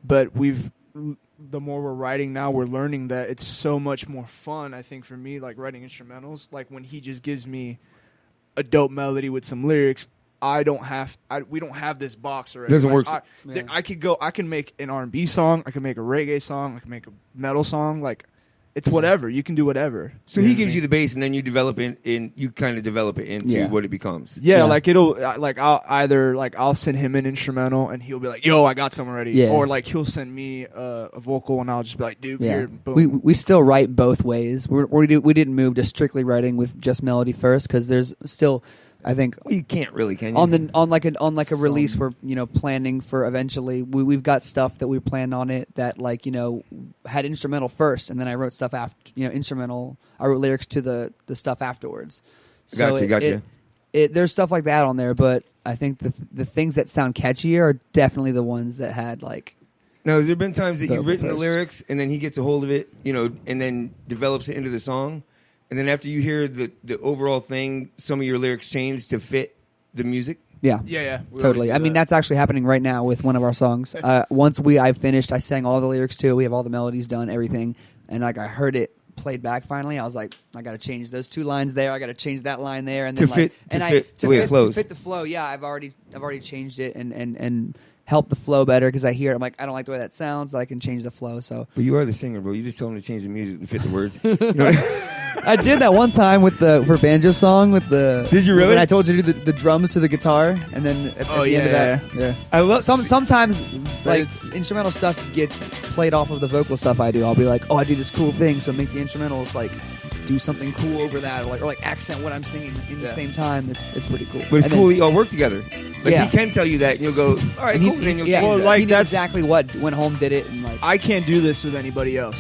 But the more we're writing now, we're learning that it's so much more fun. I think for me, like writing instrumentals, like when he just gives me a dope melody with some lyrics, we don't have this box already. Doesn't work. I can make an R&B song, I can make a reggae song, I can make a metal song. Like it's whatever. You can do whatever. So he gives you the bass, and then you develop it you kind of develop it into what it becomes. Yeah, like I'll send him an instrumental and he'll be like, "Yo, I got some already." Yeah. Or like he'll send me a vocal and I'll just be like, "Dude, yeah, here, boom." we still write both ways. We didn't move to strictly writing with just melody first because there's still. I think you can't really, can you? On like a release we're planning for eventually. We've got stuff that we planned on it that like had instrumental first, and then I wrote stuff after instrumental. I wrote lyrics to the stuff afterwards. So Gotcha. there's stuff like that on there, but I think the things that sound catchier are definitely the ones that had like. Now, has there been times that you've written the first. lyrics and then he gets a hold of it, and then develops it into the song, and then after you hear the overall thing, some of your lyrics change to fit the music? Yeah. Yeah. Totally. I mean, that's actually happening right now with one of our songs. Once I finished, I sang all the lyrics too. We have all the melodies done, everything, and like I heard it played back finally. I was like, I got to change those 2 lines there. I got to change that line there, and then to fit the flow. Yeah, I've already changed it and help the flow better because I hear it. I'm like, I don't like the way that sounds, so I can change the flow. So, but you are the singer, bro. You just told him to change the music to fit the words. I did that one time for Banjo's song with the. Did you really? When I told you to do the drums to the guitar, and then at the end of that, yeah. I love sometimes like instrumental stuff gets played off of the vocal stuff I do. I'll be like, oh, I do this cool thing, so make the instrumentals like do something cool over that, or like accent what I'm singing in the same time. It's pretty cool. But it's cool that y'all work together. Like he can tell you that, and you'll go, all right, cool. And then you'll change well, that. like he knew exactly what went home, did it, and like I can't do this with anybody else.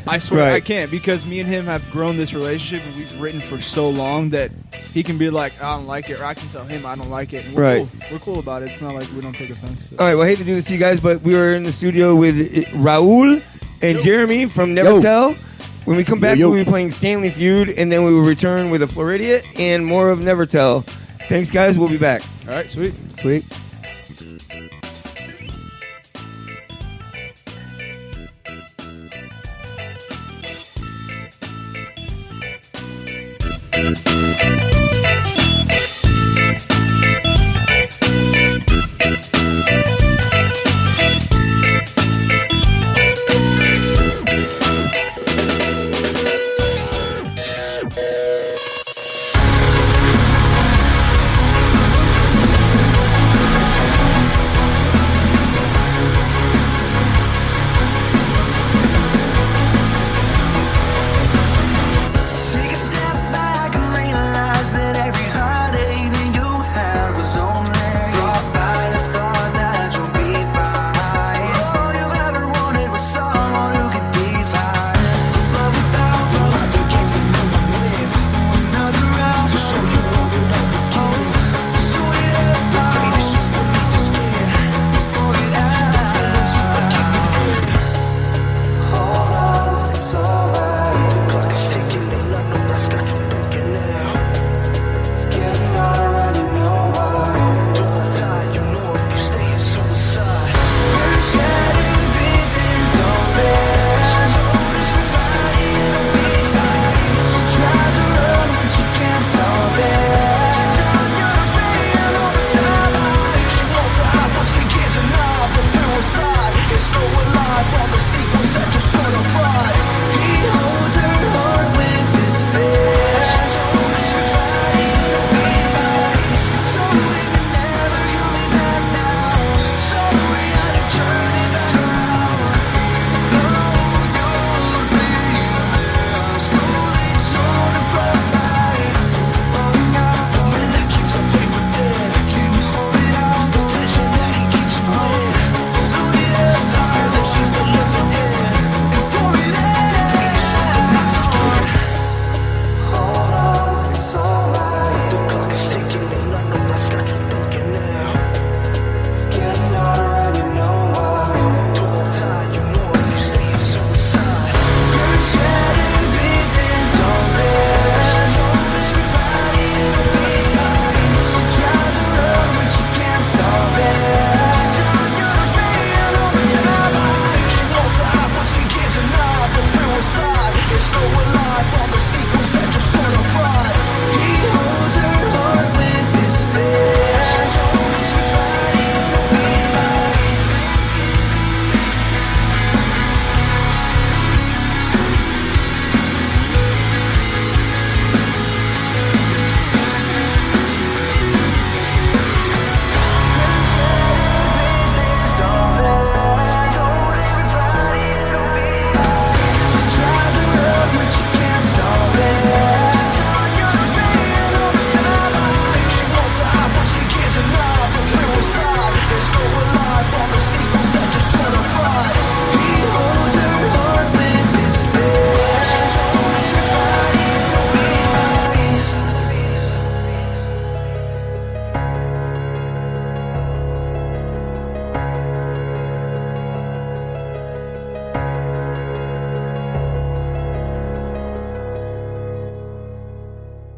I swear I can't because me and him have grown this relationship, and we've written for so long that he can be like, I don't like it, or I can tell him I don't like it. And we're cool. We're cool about it. It's not like we don't take offense. All right, well, I hate to do this to you guys, but we were in the studio with Raul and Jeremy from Nevertel. When we come back, we'll be playing Stanley Feud, and then we will return with a Floridiot and more of Nevertel. Thanks, guys. We'll be back. All right, sweet.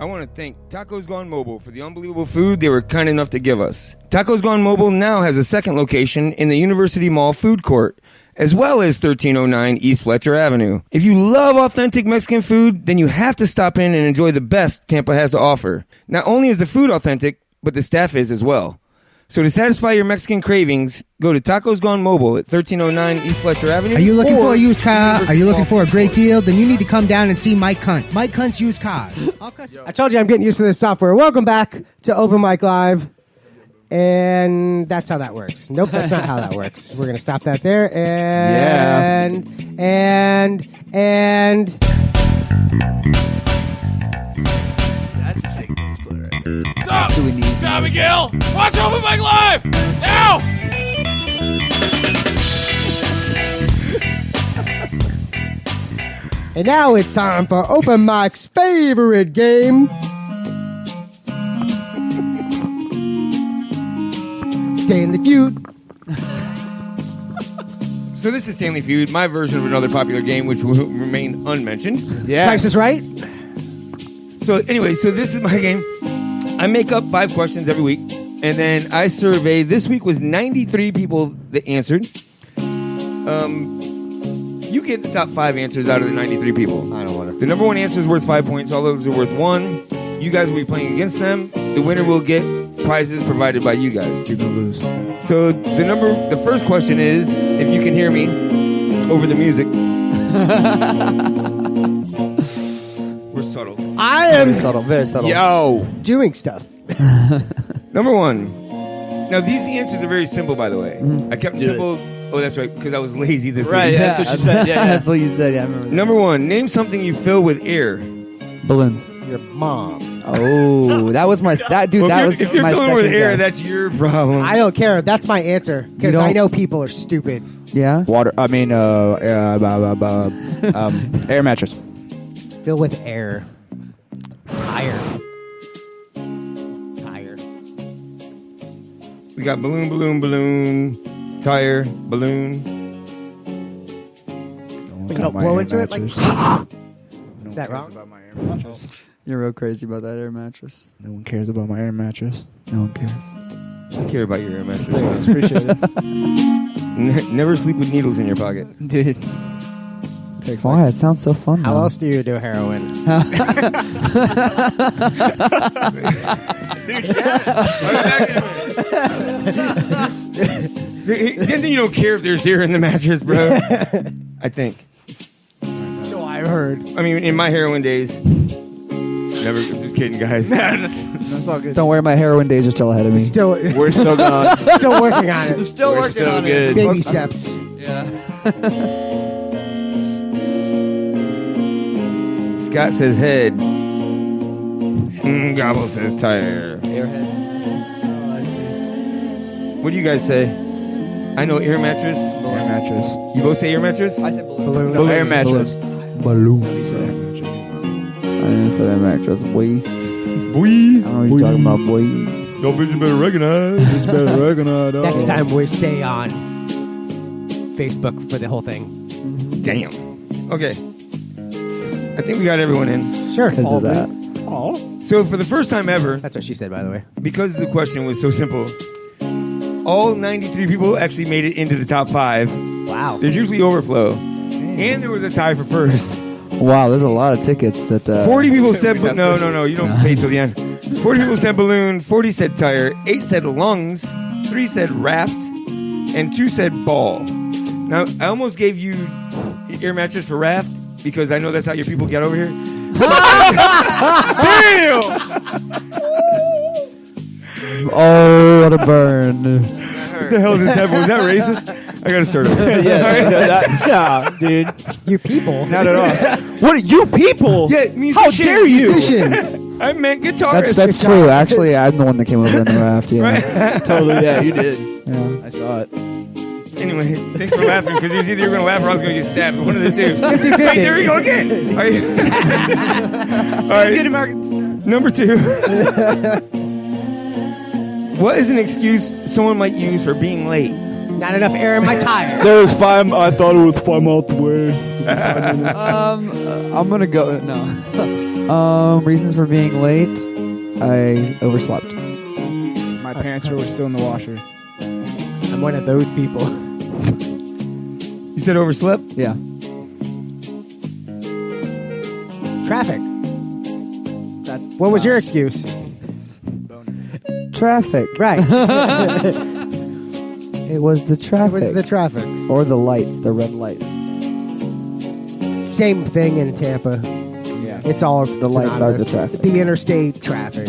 I want to thank Tacos Gone Mobile for the unbelievable food they were kind enough to give us. Tacos Gone Mobile now has a second location in the University Mall food court, as well as 1309 East Fletcher Avenue. If you love authentic Mexican food, then you have to stop in and enjoy the best Tampa has to offer. Not only is the food authentic, but the staff is as well. So to satisfy your Mexican cravings, go to Tacos Gone Mobile at 1309 East Fletcher Avenue. Are you looking for a used car? Are you looking for a great deal? Then you need to come down and see Mike Hunt. Mike Hunt's Used Cars. I told you I'm getting used to this software. Welcome back to Open Mic Live. And that's how that works. Nope, that's not how that works. We're going to stop that there. And That's a sick bass player right there. Stop! Stop, Miguel! Watch Open Mic Live! Now! And now it's time for Open Mic's favorite game. Stanley Feud. So this is Stanley Feud, my version of another popular game which will remain unmentioned. Yeah. Price is Right. So anyway, so this is my game. I make up 5 questions every week, and then I survey. This week was 93 people that answered. You get the top 5 answers out of the 93 people. I don't want to. The number 1 answer is worth 5 points. All those are worth 1. You guys will be playing against them. The winner will get prizes provided by you guys. You're gonna lose. So the first question is, if you can hear me over the music. We're subtle. I am very subtle. Yo, doing stuff. Number 1. Now these answers are very simple, by the way. I kept them simple. Oh, that's right, because I was lazy this week. Right, that's what you said. Yeah, That's what you said. Yeah, I remember that. Number 1. Name something you fill with air. Balloon. Your mom. Oh, that was my that dude. Well, that was if you're my filling second with air, guess. that's your problem. I don't care. That's my answer because don't- I know people are stupid. Yeah. Water. I mean, air mattress. Fill with air. Tire. We got balloon, tire, balloon. You don't blow into it like. Is that wrong? About my air mattress. You're real crazy about that air mattress. No one cares about my air mattress. No one cares. I care about your air mattress. Thanks, appreciate it. Never sleep with needles in your pocket. Dude. Why? It sounds so fun. How though. else do you do heroin? Then you don't care if there's air in the mattress, bro. I think. So I've heard. I mean, in my heroin days. Never. Just kidding, guys. That's all good. Don't worry, my heroin days are still ahead of me. We're still gone. Still working on it. Still We're working still on good. it. Baby steps. Yeah. Scott says head. Gobble says tire. Airhead. What do you guys say? I know air mattress. Air mattress. You both say air mattress? I said balloon. No, air mattress. Balloon. He said air mattress. I didn't say air mattress, boy. Boy. I don't know what you're talking about, boy. Y'all bitches better recognize. It's better recognize. Next time we stay on Facebook for the whole thing. Damn. Okay. I think we got everyone in. Sure. Because of that. So for the first time ever, That's what she said, by the way. because the question was so simple, all 93 people actually made it into the top 5. Wow. There's usually overflow. And there was a tie for first. Wow, there's a lot of tickets that. 40 people said, no, you don't pay till the end. 40 people said balloon, 40 said tire, 8 said lungs, 3 said raft, and 2 said ball. Now, I almost gave you air mattress for raft because I know that's how your people get over here. Damn! Oh, what a burn! What the hell just happened? Was that racist? I gotta start over. Yeah, dude. You people. Not at all. What are you people? Yeah, How dare you? Musicians. I meant guitarists. That's true. Actually, I'm the one that came over in the raft. Yeah. Right? Totally, yeah, you did. Yeah. I saw it. Anyway, thanks for laughing because it was either you were going to laugh or I was going to get stabbed. One of the two. It's 50-50. Wait, there we go again. All right. All right. Number 2. What is an excuse someone might use for being late? Not enough air in my tire. There was 5. I thought it was 5 miles away. I'm gonna go. No, Reasons for being late. I overslept. My pants were still in the washer. I'm one of those people. You said overslept? Yeah. Traffic. What was your excuse? Traffic. Right. It was the traffic. It was the traffic. Or the lights, the red lights. Same thing in Tampa. Yeah. It's all The lights are the traffic. The interstate traffic.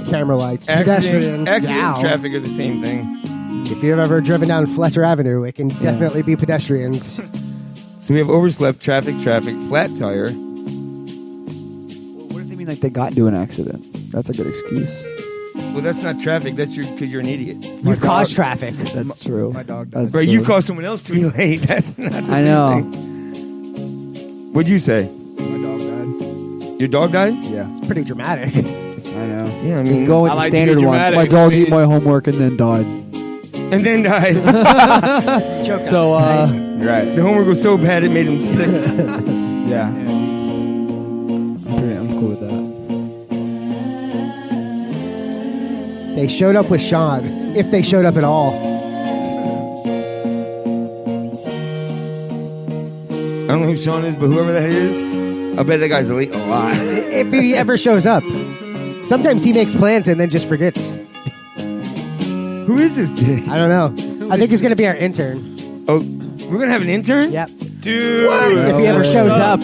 Camera lights. Pedestrians. Accident yeah. traffic are the same thing. If you've ever driven down Fletcher Avenue, it can definitely be pedestrians. So we have overslept, traffic, flat tire. What if they mean like they got into an accident? That's a good excuse. Well, that's not traffic. That's because you're an idiot. You've caused traffic. That's true. My dog That's Bro, true. you caused someone else to be late. That's not the I same know. thing. What'd you say? My dog died. Your dog died? Yeah. It's pretty dramatic. I know. Yeah, I mean, He's going with I the like to be standard one. dramatic. My dog ate my homework and then died. and then died. So, Right. The homework was so bad it made him sick. Yeah. I'm cool with that. They showed up with Sean, if they showed up at all. I don't know who Sean is, but whoever that is, I bet that guy's late a lot. If he ever shows up. Sometimes he makes plans and then just forgets. Who is this dick? I don't know. I think he's going to be our intern. Oh, we're going to have an intern? Yep. Dude. If he ever shows up.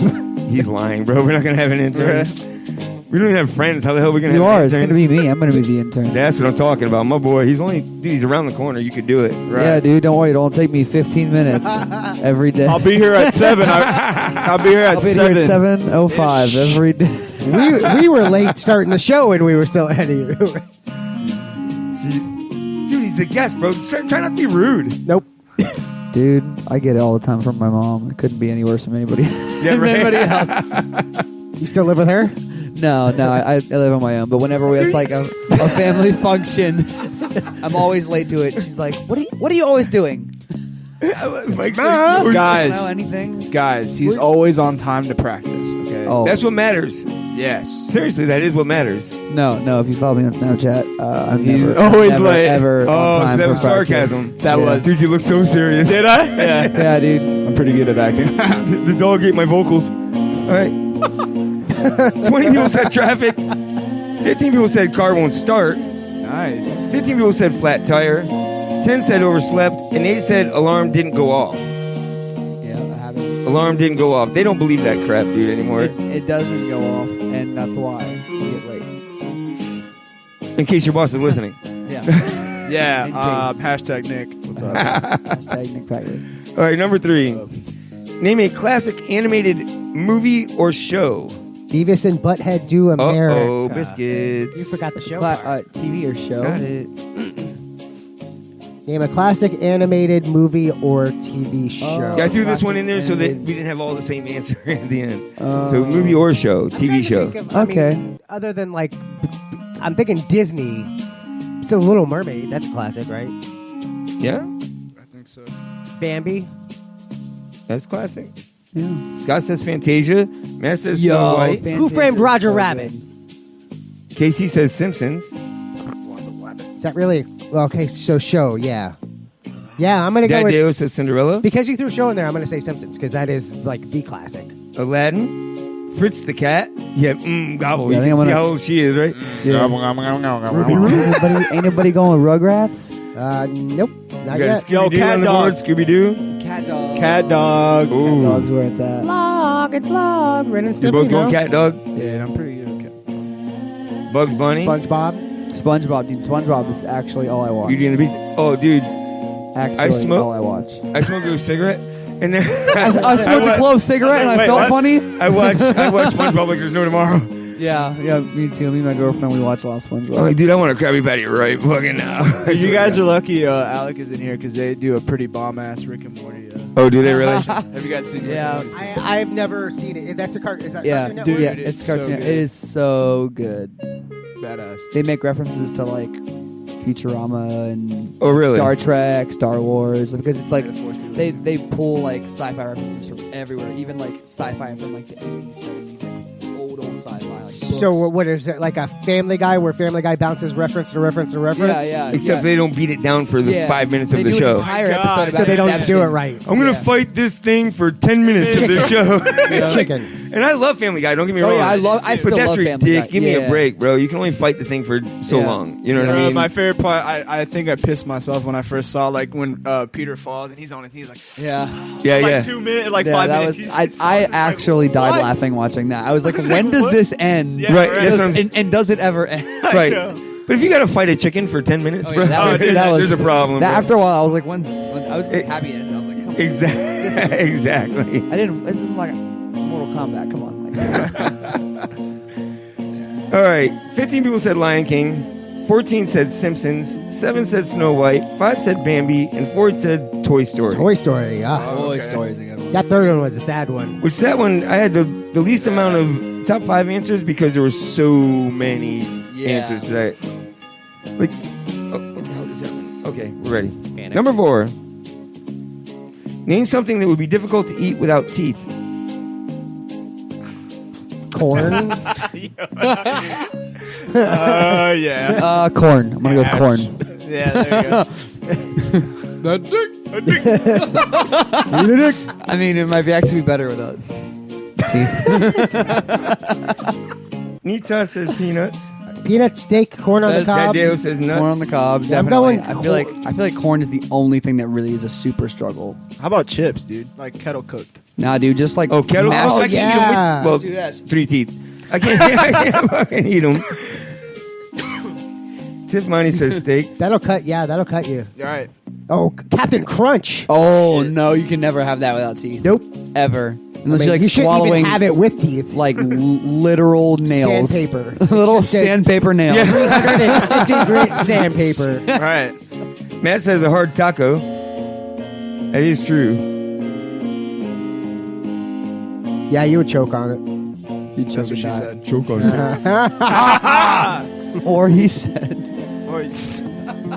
He's lying, bro. We're not going to have an intern. We don't even have friends. How the hell are we going to you have are. an It's intern? going to be me. I'm going to be the intern. That's what I'm talking about. My boy, he's around the corner. You could do it. Yeah, dude. Don't worry. It'll take me 15 minutes every day. I'll be here at 7. I'll be here at 7. Here at 7:05 every day. We were late starting the show and we were still ahead of you. Dude, he's a guest, bro. Try not to be rude. Nope. Dude, I get it all the time from my mom. It couldn't be any worse from anybody, Yeah, right. anybody else. You still live with her? No, I live on my own. But whenever it's like a family function, I'm always late to it. She's like, "What are you always doing?" Mike's know Guys, anything? he's always on time to practice. Okay. Oh, That's what matters. Yes. Seriously, that is what matters. no. If you follow me on Snapchat, I'm He's never, always never, late. ever Oh, on so time that for was practice. sarcasm. That Yeah. was. Dude, you look so serious. Did I? Yeah. Yeah, dude. I'm pretty good at acting. The dog ate my vocals. All right. 20 people said traffic. 15 people said car won't start. Nice. 15 people said flat tire. 10 said overslept. And 8 said alarm didn't go off. Yeah, I haven't. Alarm didn't go off. They don't believe that crap, dude, anymore. It doesn't go off, and that's why we get late. In case your boss is listening. Yeah. Yeah. In case. Hashtag Nick. What's up? Hashtag Nick Packard. All right, number 3. Name a classic animated movie or show. Beavis and Butthead Do America. Uh-oh, biscuits. You forgot the show part. TV or show? Got it. Name a classic animated movie or TV show. Yeah, I threw this classic one in there so that animated. we didn't have all the same answer at the end. So movie or show, TV show. Okay. Other than like, I'm thinking Disney. It's a Little Mermaid. That's a classic, right? Yeah, I think so. Bambi. that's classic. Yeah. Scott says Fantasia. Matt says Yo, Snow White. Who Framed Roger Rabbit? Casey says Simpsons. Is that really? Well, okay, so show, yeah. Yeah, I'm going to go Dad with... Deo says Cinderella. Because you threw show in there, I'm going to say Simpsons, because that is, like, the classic. Aladdin. Fritz the Cat. Yeah, gobble. Yeah, I You think can I'm see gonna- how old she is, right? Yeah. Ain't nobody going with Rugrats? Nope, not You yet. got Scooby-Doo on the board. Scooby-Doo. Cat dog. Cat dog. Ooh. Cat dog's where it's at. It's log. Ren and You're both Stimpy, going no? Cat Dog. Yeah, I'm pretty good at cat. Bugs Bunny. SpongeBob. SpongeBob, dude. SpongeBob is actually all I watch. Beauty and the Beast. Oh, dude. Actually, smoke- all I watch. I smoked a cigarette. And then I smoked a clove cigarette and I Wait, felt what? funny. I watched SpongeBob like there's no tomorrow. Yeah, me too. Me and my girlfriend, we watch a lot of SpongeBob. I'm like, dude, I want a Krabby Patty right fucking now. You guys are lucky Alec is in here because they do a pretty bomb-ass Rick and Morty. Oh, do they really? Have you guys seen Rick Yeah. and Morty? I've never seen it. That's a cartoon. Is that Yeah, Cartoon Network? dude, yeah, it's it's cartoon. so good. It is so good. Badass. They make references to like Futurama and Oh, really? Star Trek, Star Wars, because it's like they pull like sci-fi references from everywhere, even like sci-fi from like the 80s, 70s, like old sci-fi. Like So what is it, like a Family Guy where Family Guy bounces reference to reference to reference? Yeah. Except they don't beat it down for the 5 minutes of They the do show. An entire episode So about they don't Inception. do it right. I'm going to fight this thing for 10 minutes of the show. Chicken. And I love Family Guy, don't get me Oh, wrong. yeah, I still but that's love Family ridiculous. Guy. Give me Yeah. a break, bro. You can only fight the thing for so Yeah. long. You know what I mean? My favorite part, I think I pissed myself when I first saw like when Peter falls and he's on his knees like Yeah. like 2 minutes, like 5 that minutes. Was, I actually died what? laughing watching that. I was like, when does this end? Yeah, Right, that's what I'm- And does it ever end? Right. But if you got to fight a chicken for 10 minutes, bro, there's a problem. That, bro. after a while, I was like, when's this? I was happy it ended. I was like, come on. Exactly. Exactly. I didn't. This isn't like Mortal Kombat. Come on. All right. 15 people said Lion King. 14 said Simpsons. 7 said Snow White. 5 said Bambi. And 4 said Toy Story. Toy Story, yeah. Toy Story's a good one. That third one was a sad one. Which that one, I had the least amount of top 5 answers because there were so many answers to that. Like, what the hell just happened? Okay, we're ready. Number 4. Name something that would be difficult to eat without teeth. Corn. Yeah. Corn. I'm gonna go with corn. Yeah, there you go. I mean, it might actually be better without teeth. Nita says peanuts. Peanut steak, corn on the cob. Tadeo says nuts. Corn on the cob. Yeah, I'm Definitely. going I feel like corn is the only thing that really is a super struggle. How about chips, dude? Like kettle cooked. Nah, dude, just like kettle. mashed- I can't eat them with, well, 3 teeth. I can't fucking eat them. Tiffany says steak. That'll cut you. All right. Oh, Captain Crunch. Oh no, you can never have that without teeth. Nope. Ever. Unless I mean, you're like you shouldn't swallowing even have it with teeth. like literal nails. Sandpaper. Little sandpaper nails. 350 grit sandpaper. All right. Matt says a hard taco. That is true. Yeah, you would choke on it. You'd choke That's what she on said. Choke on it. Or he said.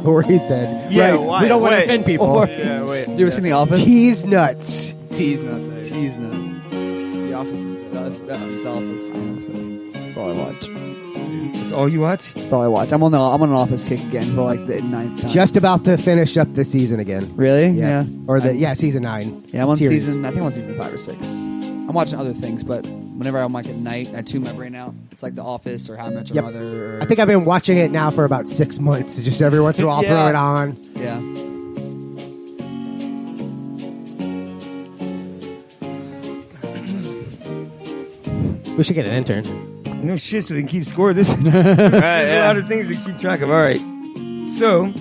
Or he said. Yeah, right. why? We don't want to Wait. offend people. Or- Yeah, wait. You ever seen The Office? Cheese nuts. Tease nuts. eh? Cheese nuts. The Office is That's The Office. That's all I watch. That's all you watch? That's all I watch. I'm on an Office kick again for like the 9th time. Just about to finish up the season again. Really? Yeah. Or season 9. Yeah, I'm on series. season. I think I'm on season 5 or 6. I'm watching other things, but whenever I'm like at night, I tune my brain out. It's like The Office or How I Met Your Yep. Mother. Or, I think I've been watching it now for about 6 months. Just every once in a while, I'll Yeah. throw it on. Yeah. We should get an intern. No shit, so they can keep score. There's a lot of things to keep track of. All right. So,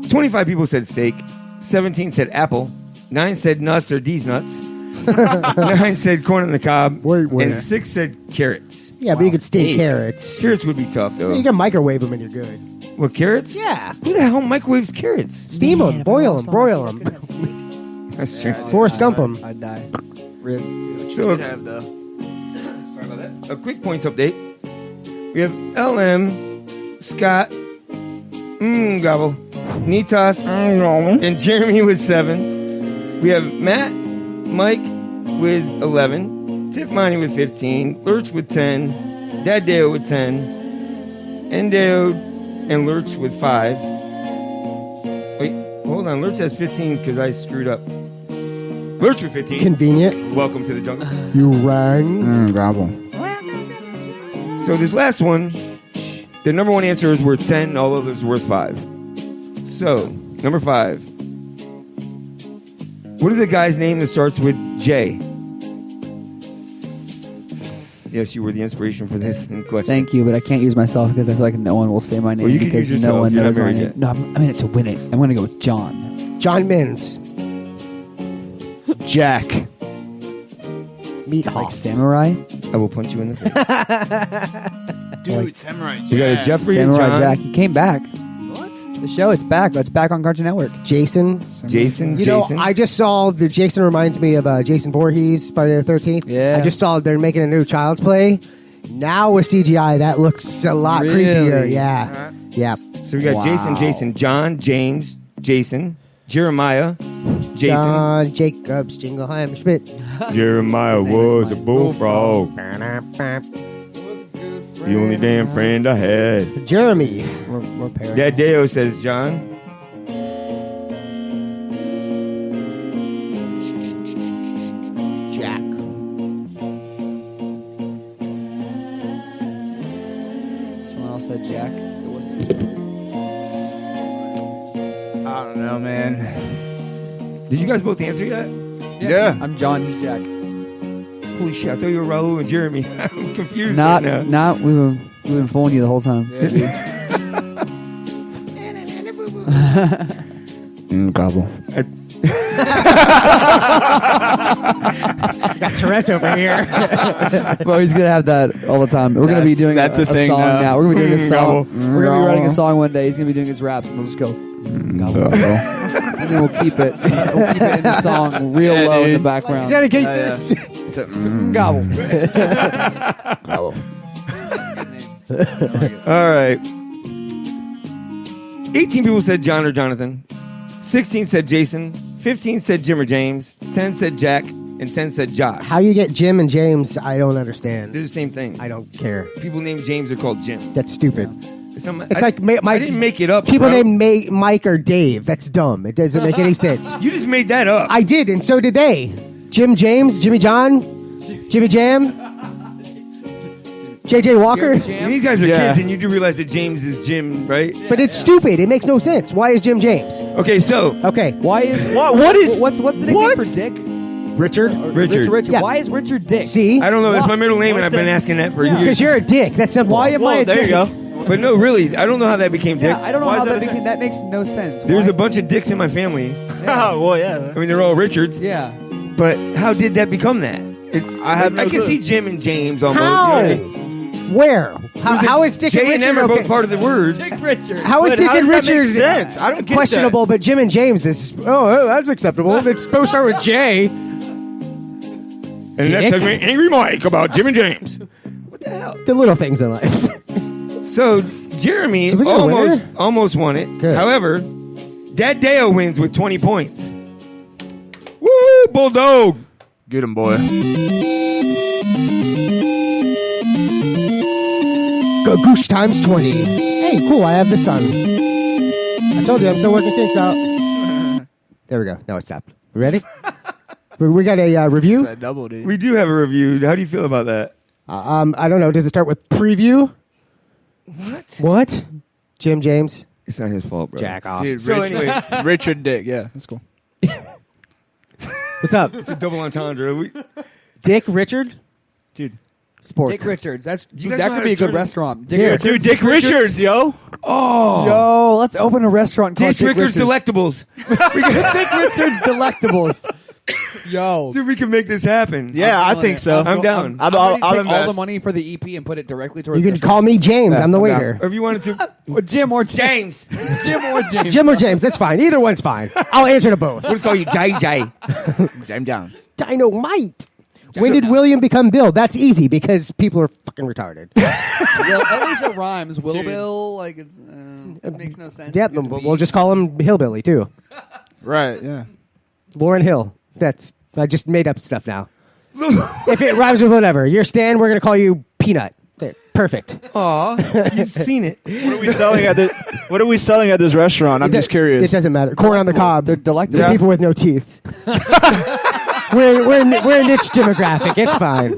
25 people said steak. 17 said apple. 9 said nuts or these nuts. 9 said corn on the cob. Wait. And 6 said carrots. Yeah, but you could steam carrots. Carrots would be tough, though. You can microwave them and you're good. What, carrots? Yeah. Who the hell microwaves carrots? Steam them, boil them, broil them. That's true. Forrest Gump them. I'd die. Ribs. So, You'd have though. sorry about that. A quick points update. We have LM, Scott, Gobble, Nitas, and Jeremy with 7. We have Matt, Mike with 11, Tiffany with 15, Lurch with 10, Dad Dale with 10, Endeo and Lurch with 5. Wait, hold on. Lurch has 15 because I screwed up. Lurch with 15. Convenient. Welcome to the jungle. You rang. Gobble. So this last one, the number one answer is worth 10, and all others are worth 5. So, number 5. What is a guy's name that starts with J? Yes, you were the inspiration for this question. Thank you, but I can't use myself because I feel like no one will say my name Well, you can because use no yourself. one You're knows not my married name. yet. No, I'm in it to win it. I'm going to go with John. John Mins. Jack. Meat Like Hoff. Samurai? I will punch you in the face. Dude, Samurai Jack. You got a Jeffrey and Samurai John. Jack. He came back. What? The show, it's back. It's back on Cartoon Network. Jason. Jason. You know, I just saw the Jason reminds me of Jason Voorhees, Friday the 13th. Yeah. I just saw they're making a new Child's Play. Now with CGI, that looks a lot Really? creepier. Yeah. Yeah. So So we got Jason, John, James, Jason, Jeremiah, Jason. John Jacobs, Jingleheimer Schmidt. Jeremiah was a bullfrog. The only damn friend I had. Jeremy. We're paired. That Deo says John. Jack. Someone else said Jack. I don't know, man. Did you guys both answer yet? Yeah. I'm John. He's Jack. Holy shit! I thought you were Raul and Jeremy. I'm confused. Not. right now. We've been fooling you the whole time. Gobble. Got Tourette's over here. Well, he's gonna have that all the time. We're gonna be doing a thing song now. We're gonna be doing a song. Gobble. We're gonna be writing a song one day. He's gonna be doing his raps, and we'll just go. Gobble. And then we'll keep it. We'll keep it in the song real low in the background. Dedicate this. Gobble. Gobble. All right. 18 people said John or Jonathan. 16 said Jason. 15 said Jim or James. 10 said Jack. And 10 said Josh. How you get Jim and James, I don't understand. They're the same thing. I don't care. People named James are called Jim. That's stupid. It's like I didn't make it up. People bro. named Mike or Dave. That's dumb. It doesn't make any sense. You just made that up. I did, and so did they. Jim James, Jimmy John, Jimmy Jam, JJ Walker. These guys are kids, and you do realize that James is Jim, right? But it's stupid. It makes no sense. Why is Jim James? Okay, so why is what's the nickname for Dick? Richard. Richard. Yeah. Why is Richard Dick? See, I don't know. That's my middle name, and I've been asking that for years. because you're a dick. That's simple. Why am I a there dick? you go. But no, really, I don't know how that became Dick. Yeah, I don't know how that became. That makes no sense. There's Why? a bunch of Dicks in my family. Oh, well, yeah. I mean, they're all Richards. Yeah. But how did that become that? I can see Jim and James almost. How? You know what I mean? Where? How is Dick and J and Richard M are both okay? part of the word. Dick Richard. How is But Dick how and does that make Richard sense? I don't get questionable, but Jim and James is that's acceptable. It's supposed to start with J. And the next Dick? segment, Angry Mike about Jim and James. What the hell? The little things in life. So Jeremy Did we get a winner? almost won it. Good. However, Dad Deo wins with 20 points. Woo, Bulldog. Get him, boy. Goosh times 20. Hey, cool. I have the sun. I told you I'm still working things out. There we go. Now it stopped. We ready? We got a review. That double, dude. We do have a review. How do you feel about that? I don't know. Does it start with preview? What? Jim James? It's not his fault, bro. Jack off. Dude, So anyway, Richard Dick. Yeah, that's cool. What's up? it's a double entendre. Dick Richard? Dude. Sport. Dick Richards. guys That know could how be a to good turn it? restaurant. Dick Yeah. Richards. Dude, Dick Richards, yo. Oh. Yo, let's open a restaurant called Dick Ricker's Richards. Delectables. Dick Richards Delectables. Yo. Dude, we can make this happen. Yeah, I think so. I'm down. I'm I'll ready to take all invest. the money for the EP and put it directly towards You can this call me James. I'm the I'm down. waiter. Or if you wanted to, Jim or James. James. Jim or James. Jim or James. That's fine. Either one's fine. I'll answer to both. We'll just call you JJ. Jam down. Dynamite. When did William become Bill? That's easy because people are fucking retarded. Well, at least it rhymes. Will Bill, like it makes no sense. Yep, because we'll just call him Hillbilly too. Right, yeah. Lauren Hill. I just made up stuff now. If it rhymes with whatever. You're Stan, we're going to call you Peanut. There, perfect. Aw, you've seen it. What are we selling at this restaurant? I'm just curious. It doesn't matter. Corn on the cob. They're To delectable. people with no teeth. we're a niche demographic. It's fine.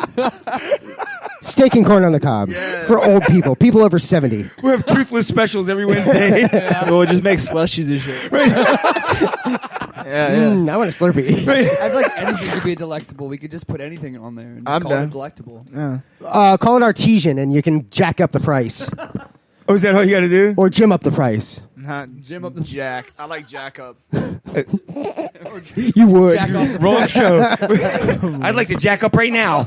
Steak and corn on the cob for old people over 70. We have toothless specials every Wednesday. We'll just make slushies and shit. I want a Slurpee. I feel like anything could be a delectable. We could just put anything on there and just I'm call done. it delectable. Yeah. Call it artesian and you can jack up the price. Oh, is that all you got to do? Or Jim up the price. Not Jim up the Jack. I like Jack up. You would. Jack off the Wrong price. show. I'd like to jack up right now.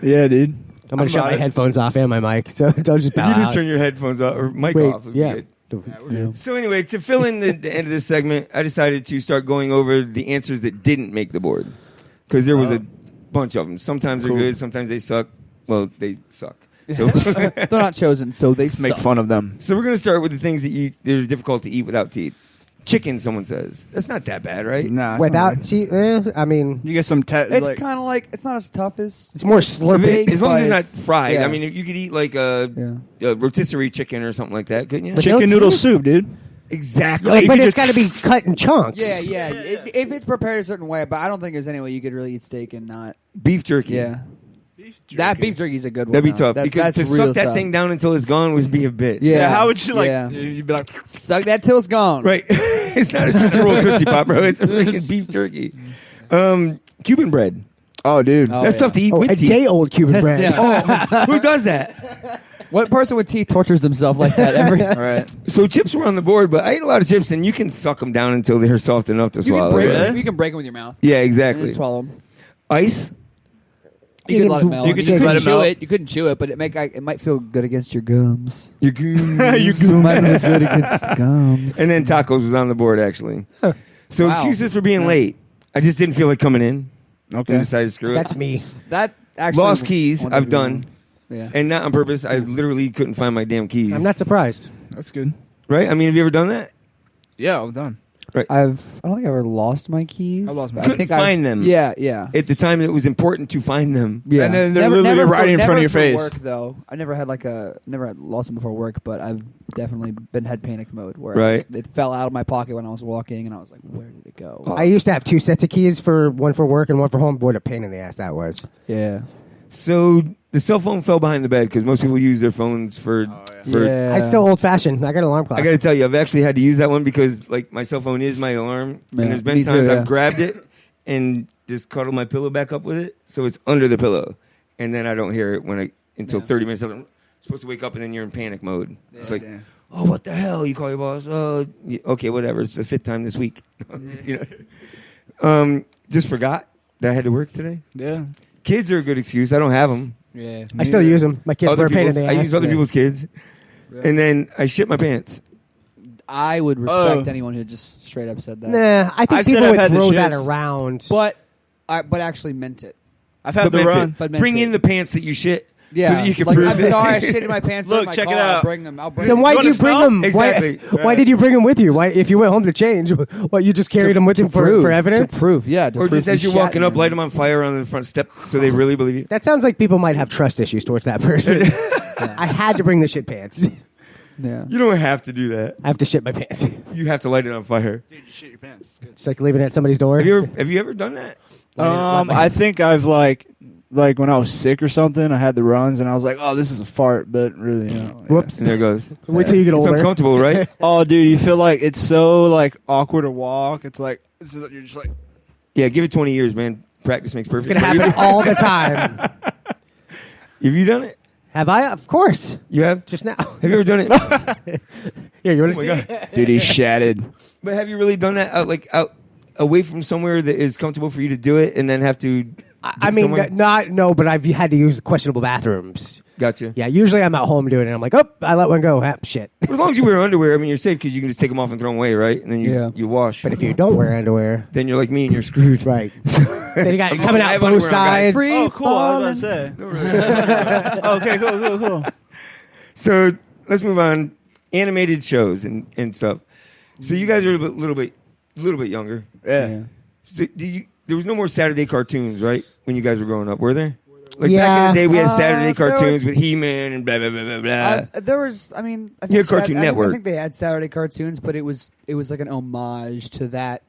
Yeah, dude. I'm going to shut my headphones off and my mic, so don't just bow You just out. turn your headphones off or mic Wait, off. yeah. Good. So anyway, to fill in the end of this segment, I decided to start going over the answers that didn't make the board because there was a bunch of them. Sometimes they're good, sometimes they suck. Well, they suck. So They're not chosen, so they Make suck. fun of them. So we're gonna start with the things that are difficult to eat without teeth. Chicken, someone says. That's not that bad, right? Nah, it's Without not teeth, I mean, you get some. It's kind of like it's not as tough as it's more slurpy. As long as but it's not fried. yeah. I mean, you could eat like a rotisserie chicken or something like that, couldn't you? But chicken no noodle teeth? soup, dude. Exactly. but it's got to be cut in chunks. Yeah. If it's prepared a certain way, but I don't think there's any way you could really eat steak and not. Beef jerky. Yeah. That beef jerky is a good one. That'd be though. tough because that's to real suck that tough. thing down until it's gone would be a bitch. Yeah. How would you like? Yeah. You'd be like, Suck that till it's gone. Right. It's not a Tootsie Roll Tootsie Pop, bro. It's a freaking beef jerky. Cuban bread. oh, dude. That's tough to eat Oh, with a teeth. day-old Cuban bread. Yeah. Oh, who does that? What person with teeth tortures themselves like that every? All right. So chips were on the board, but I ate a lot of chips, and you can suck them down until they're soft enough to You swallow. can break right? them. You can break them with your mouth. Yeah, And exactly. then swallow them. Ice. You could let it melt. You could just let it chew melt. it. You couldn't chew it, but it might feel good against your gums. Your goose. Might feel good against the gums. And then tacos was on the board, actually. So Wow. excuses for being Yeah. late. I just didn't feel like coming in. Okay. I decided to screw it. That's me. That actually Lost keys, one I've thing to done. do. Yeah. And not on purpose. I literally couldn't find my damn keys. I'm not surprised. That's good. Right? I mean, have you ever done that? Yeah, I'm done. Right. I don't think I ever lost my keys. I lost my I Couldn't think find them. Yeah. At the time, it was important to find them. Yeah. And then they're literally right in front of your face. Work though, I never had never had lost them before work, but I've definitely had panic mode where Right. it fell out of my pocket when I was walking, and I was like, "Where did it go?" I used to have two sets of keys, one for work and one for home. What a pain in the ass that was. Yeah. So the cell phone fell behind the bed because most people use their phones for. Yeah. I still old-fashioned. I got an alarm clock. I got to tell you, I've actually had to use that one because like my cell phone is my alarm, Yeah, and there's been me too, times yeah. I've grabbed it and just cuddled my pillow back up with it, so it's under the pillow, and then I don't hear it until 30 minutes. I'm supposed to wake up and then you're in panic mode. It's like, oh, what the hell? You call your boss? Oh, okay, whatever. It's the 5th time this week. You know, just forgot that I had to work today. Yeah. Kids are a good excuse. I don't have them. Yeah. I still use them. My kids were a pain in the ass. I use other people's kids, and then I shit my pants. I would respect anyone who just straight up said that. Nah, I think I've said people I've would had the throw that shits. around. But actually meant it. I've had the meant run. it. But meant Bring it. in the pants that you shit. Yeah. So that you can like, prove I'm it. sorry, I shit in my pants. Look, in my check car. it out. I'll bring them. Then them. why You did you wanna bring smell? them? Exactly. Why did you bring them with you? Why, if you went home to change, what you just carried them with you for evidence? To prove, yeah. To Or prove just as you you're walking shat up, in light them. them on fire on the front step so they really believe you. That sounds like people might have trust issues towards that person. I had to bring the shit pants. Yeah. You don't have to do that. I have to shit my pants. You have to light it on fire. Dude, you shit your pants. It's good. It's like leaving it at somebody's door. Have you ever done that? I think I've like when I was sick or something, I had the runs and I was like, oh, this is a fart, but really, Whoops. And there it goes. Wait till you get It's older. uncomfortable, right? Oh, dude, you feel like it's so like awkward to walk. It's like you're just like, Yeah, give it 20 years, man. Practice makes perfect. It's going to happen all the time. Have you done it? Have I? Of course. You have? Just now. Have you ever done it? Yeah, you want Oh to my see? God. dude, he's shattered. But have you really done that out away from somewhere that is comfortable for you to do it and then have to I mean, but I've had to use questionable bathrooms. Gotcha. Yeah, usually I'm at home doing it. I'm like, oh, I let one go. Shit. As long as you wear underwear, I mean, you're safe because you can just take them off and throw them away, right? And then you wash. But if you don't wear underwear, then you're like me and you're screwed. Right. Then you got it coming I out have both underwear on, guys. sides. Free Oh, cool. I balling. was gonna say. Okay, cool. So let's move on. Animated shows and stuff. So you guys are a little bit younger. Yeah. So there was no more Saturday cartoons, right? When you guys were growing up, were there? Like back Yeah. in the day, we had Saturday there cartoons was- with He-Man and blah blah blah blah blah. There was, I mean, I You think had Cartoon Network. I think they had Saturday cartoons, but it was like an homage to that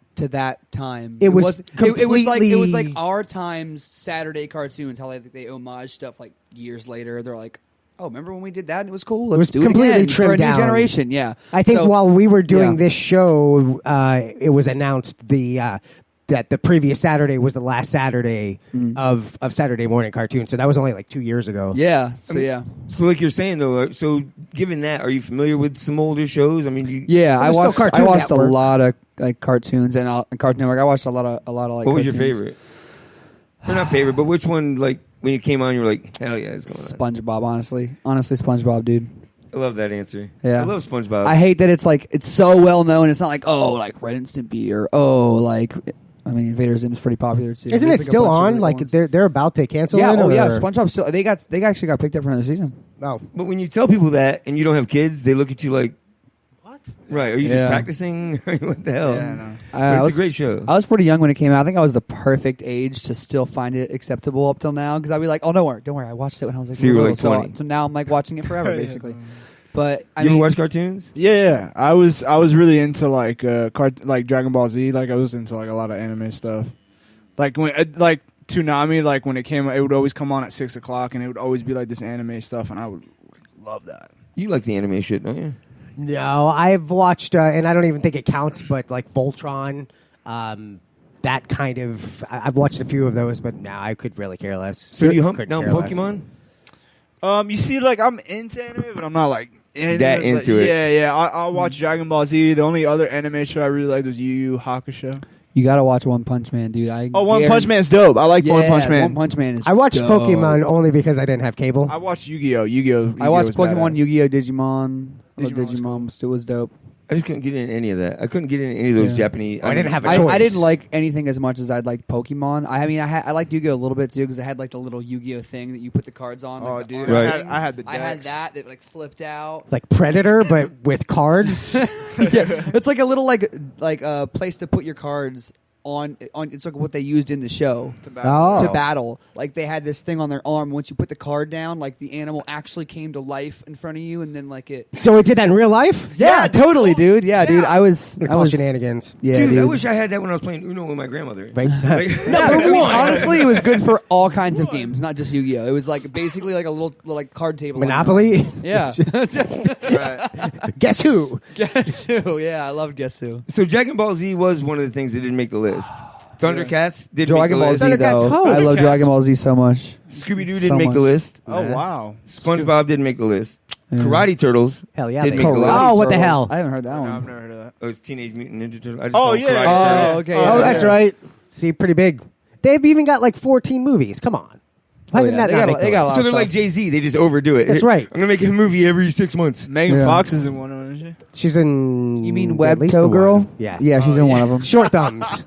time. It was it was completely- like our time's Saturday cartoons. How they homage stuff like years later. They're like, oh, remember when we did that? And it was cool. Let's was do completely it again trimmed for a new down. generation. Yeah, I think So- while we were doing yeah. this show, it was announced that the previous Saturday was the last Saturday of Saturday morning cartoons. So that was only like 2 years ago. Yeah. So yeah. So like you're saying though, so given that, are you familiar with some older shows? I mean, Yeah, I It was still watched. I Cartoon watched a Network. lot of like cartoons and Cartoon Network. I watched a lot of like. what was your cartoons. favorite? Or not favorite, but which one? Like when you came on, you were like, hell yeah, it's going on. SpongeBob, honestly, SpongeBob, dude. I love that answer. Yeah. I love SpongeBob. I hate that it's so well known. It's not like like Ren and Stimpy or like I mean, Invader Zim's pretty popular too. Isn't There's, it still a bunch of on? really Like ones. they're about to cancel it? Oh yeah, or- SpongeBob still. They actually got picked up for another season. Oh, But when you tell people that and you don't have kids, they look at you like, what? Right? Are you just Yeah. practicing? What the hell? Yeah, I know. But it's a great show. I was pretty young when it came out. I think I was the perfect age to still find it acceptable up till now because I'd be like, oh, don't worry. I watched it when I was like, So you were little, like 20. so now I'm like watching it forever, basically. But I You mean, ever watch cartoons? Yeah. I was really into like Dragon Ball Z. Like I was into like a lot of anime stuff. Like when Toonami, like when it came, it would always come on at 6 o'clock, and it would always be like this anime stuff, and I would love that. You like the anime shit, don't you? no, I've watched, and I don't even think it counts, but like Voltron, that kind of. I've watched a few of those, but no, I could really care less. So you hump Couldn't down care less. Pokemon? You see, like I'm into anime, but I'm not like That into it. Yeah. I'll watch Dragon Ball Z. The only other anime show I really liked was Yu Yu Hakusho. you gotta watch One Punch Man, dude. One Punch Man's dope. I like One Punch Man. One Punch Man is. I watched dope. Pokemon only because I didn't have cable. I watched Yu-Gi-Oh. I watched was Pokemon, badass. Yu-Gi-Oh, Digimon. I love Digimon was Digimon. It was dope. I just couldn't get in any of that. I couldn't get in any of those Yeah. Japanese. I didn't have a I choice. didn't like anything as much as I'd like Pokemon. I liked Yu-Gi-Oh a little bit too because it had like the little Yu-Gi-Oh thing that you put the cards on. Like Oh, the dude. orange Right. thing. I had the I had decks. that like flipped out. Like Predator, but with cards. Yeah, it's like a little like place to put your cards on. It's like what they used in the show To Oh. to battle. Like they had this thing on their arm. Once you put the card down, like the animal actually came to life in front of you, and then like it. So it did that in real life? Yeah, totally, dude. Yeah, dude. I was. They're I called was shenanigans. Yeah, Dude, dude. I wish I had that when I was playing Uno with my grandmother. Right? Like, I mean, honestly, it was good for all kinds of games, not just Yu-Gi-Oh. It was like basically like a little like card table. Monopoly? Yeah. Guess who? Guess who? Yeah, I love Guess Who. So Dragon Ball Z was one of the things that didn't make the list. Thundercats didn't Dragon make Ball the Z list. Thundercats, though. oh. I love Thundercats. Dragon Ball Z so much. Scooby-Doo So didn't make the much. list. Oh wow. SpongeBob didn't make the list. Yeah. Karate Turtles. Hell yeah, Didn't they make the did. list. Oh, what the hell? I haven't heard that No, I've one. never heard of that. Oh, it's Teenage Mutant Ninja Turtles. I just Oh, call them yeah. Karate Oh, Turtles. okay. Oh, yeah, that's yeah. right. See, pretty big. They've even got like 14 movies. Come on. Why Oh, did yeah. that They not got- make the they got a list? lot So of they're like stuff. Jay-Z. They just overdo it. That's right. I'm going to make a movie every 6 months. Megan Yeah. Fox is in one of them, isn't she? She's in. You mean at Web least Toe the Girl? one. Yeah. Yeah, she's in one of them. Short thumbs.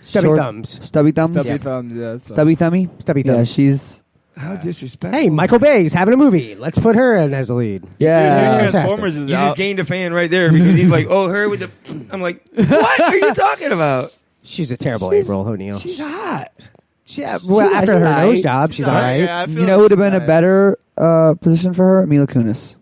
Stubby Short- thumbs. Stubby thumbs. Stubby thumbs. Yeah. that's Stubby thummy. Stubby Yeah, thumbs. she's. How disrespectful. Hey, Michael Bay's having a movie. Let's put her in as a lead. Yeah. Fantastic. Transformers is You out. just gained a fan right there because he's like, oh, her with the... I'm like, what are you talking about? She's a terrible April O'Neil. She's hot. Yeah, well, She's after her alright. nose job, she's all right. Yeah, I feel You know who would have been a better position for her? Mila Kunis.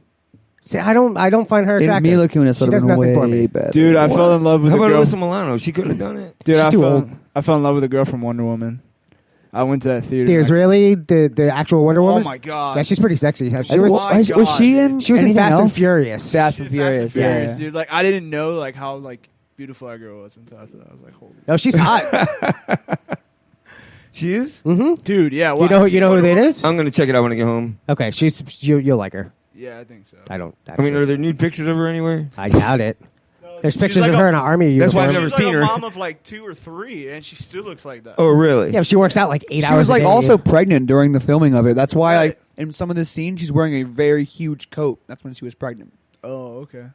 See, I don't find her attractive. Mila Kunis She would does have been nothing for way me. better. Dude, I fell in love with How a about girl. Alyssa Milano? She couldn't have done it. Dude, She's I too fell, old. I fell in love with a girl from Wonder Woman. I went to that theater. The Israeli, the actual Wonder Woman. Oh my god. Yeah, she's pretty sexy. She Was, was. was she in? She was in anything Fast and else? Furious. Fast and Furious. Yeah. dude. Like I didn't know like how like beautiful that girl was until I saw that. I was like, holy. No, she's hot. She is? Mm-hmm. Dude, yeah. You know who that is? I'm going to check it out when I get home. Okay, you'll like her. Yeah, I think so. I don't. I mean, are there nude pictures of her anywhere? I doubt it. There's she's pictures like of her in an army That's why uniform. I've never She's seen like her. a mom of like 2 or 3, and she still looks like that. Oh, really? Yeah, she works out like 8 hours. She was like a day. also pregnant during the filming of it. That's why like in some of the scenes she's wearing a very huge coat. That's when she was pregnant. Oh, okay.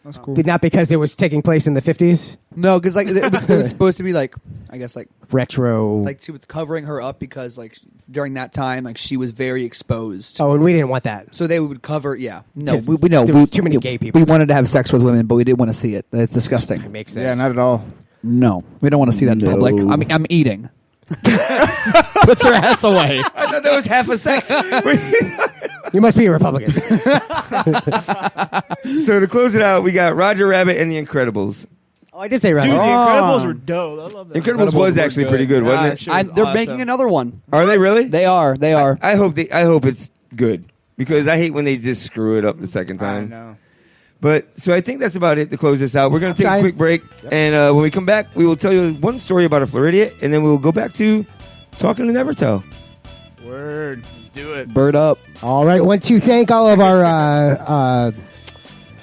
That's cool. Not because it was taking place in the 50s. No, because like it was supposed to be like I guess like Retro. like she was covering her up because like during that time like she was very exposed. Oh, and we didn't want that. So they would cover. Yeah, no, 'Cause we know there was too many gay people. We wanted to have sex with women, but we didn't want to see it. It's disgusting. It makes Yeah, sense. not at all. No, we don't want to see that in public. I'm eating. Puts her ass away. I thought that was half a sex. You must be a Republican. So to close it out, we got Roger Rabbit and The Incredibles. Oh, I did say Dude, right. the Incredibles were dope. I love that. Incredibles was actually pretty good, wasn't it? shit was They're awesome. making another one. Are they really? They are. They are. I hope it's good because I hate when they just screw it up the second I time. know. But so I think that's about it to close this out. We're going to take Trying. a quick break, and when we come back, we will tell you one story about a Floridiot, and then we'll go back to talking to Nevertel. Word. Let's do it. Bird up. All right, want to thank all of our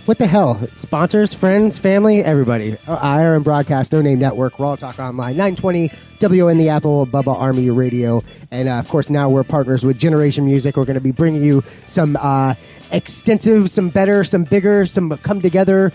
What the hell? Sponsors, friends, family, everybody. IRN Broadcast, No Name Network, Raw Talk Online, 920 WN the Apple, Bubba Army Radio. And, of course, now we're partners with Generation Music. We're going to be bringing you some extensive, some better, some bigger, some come together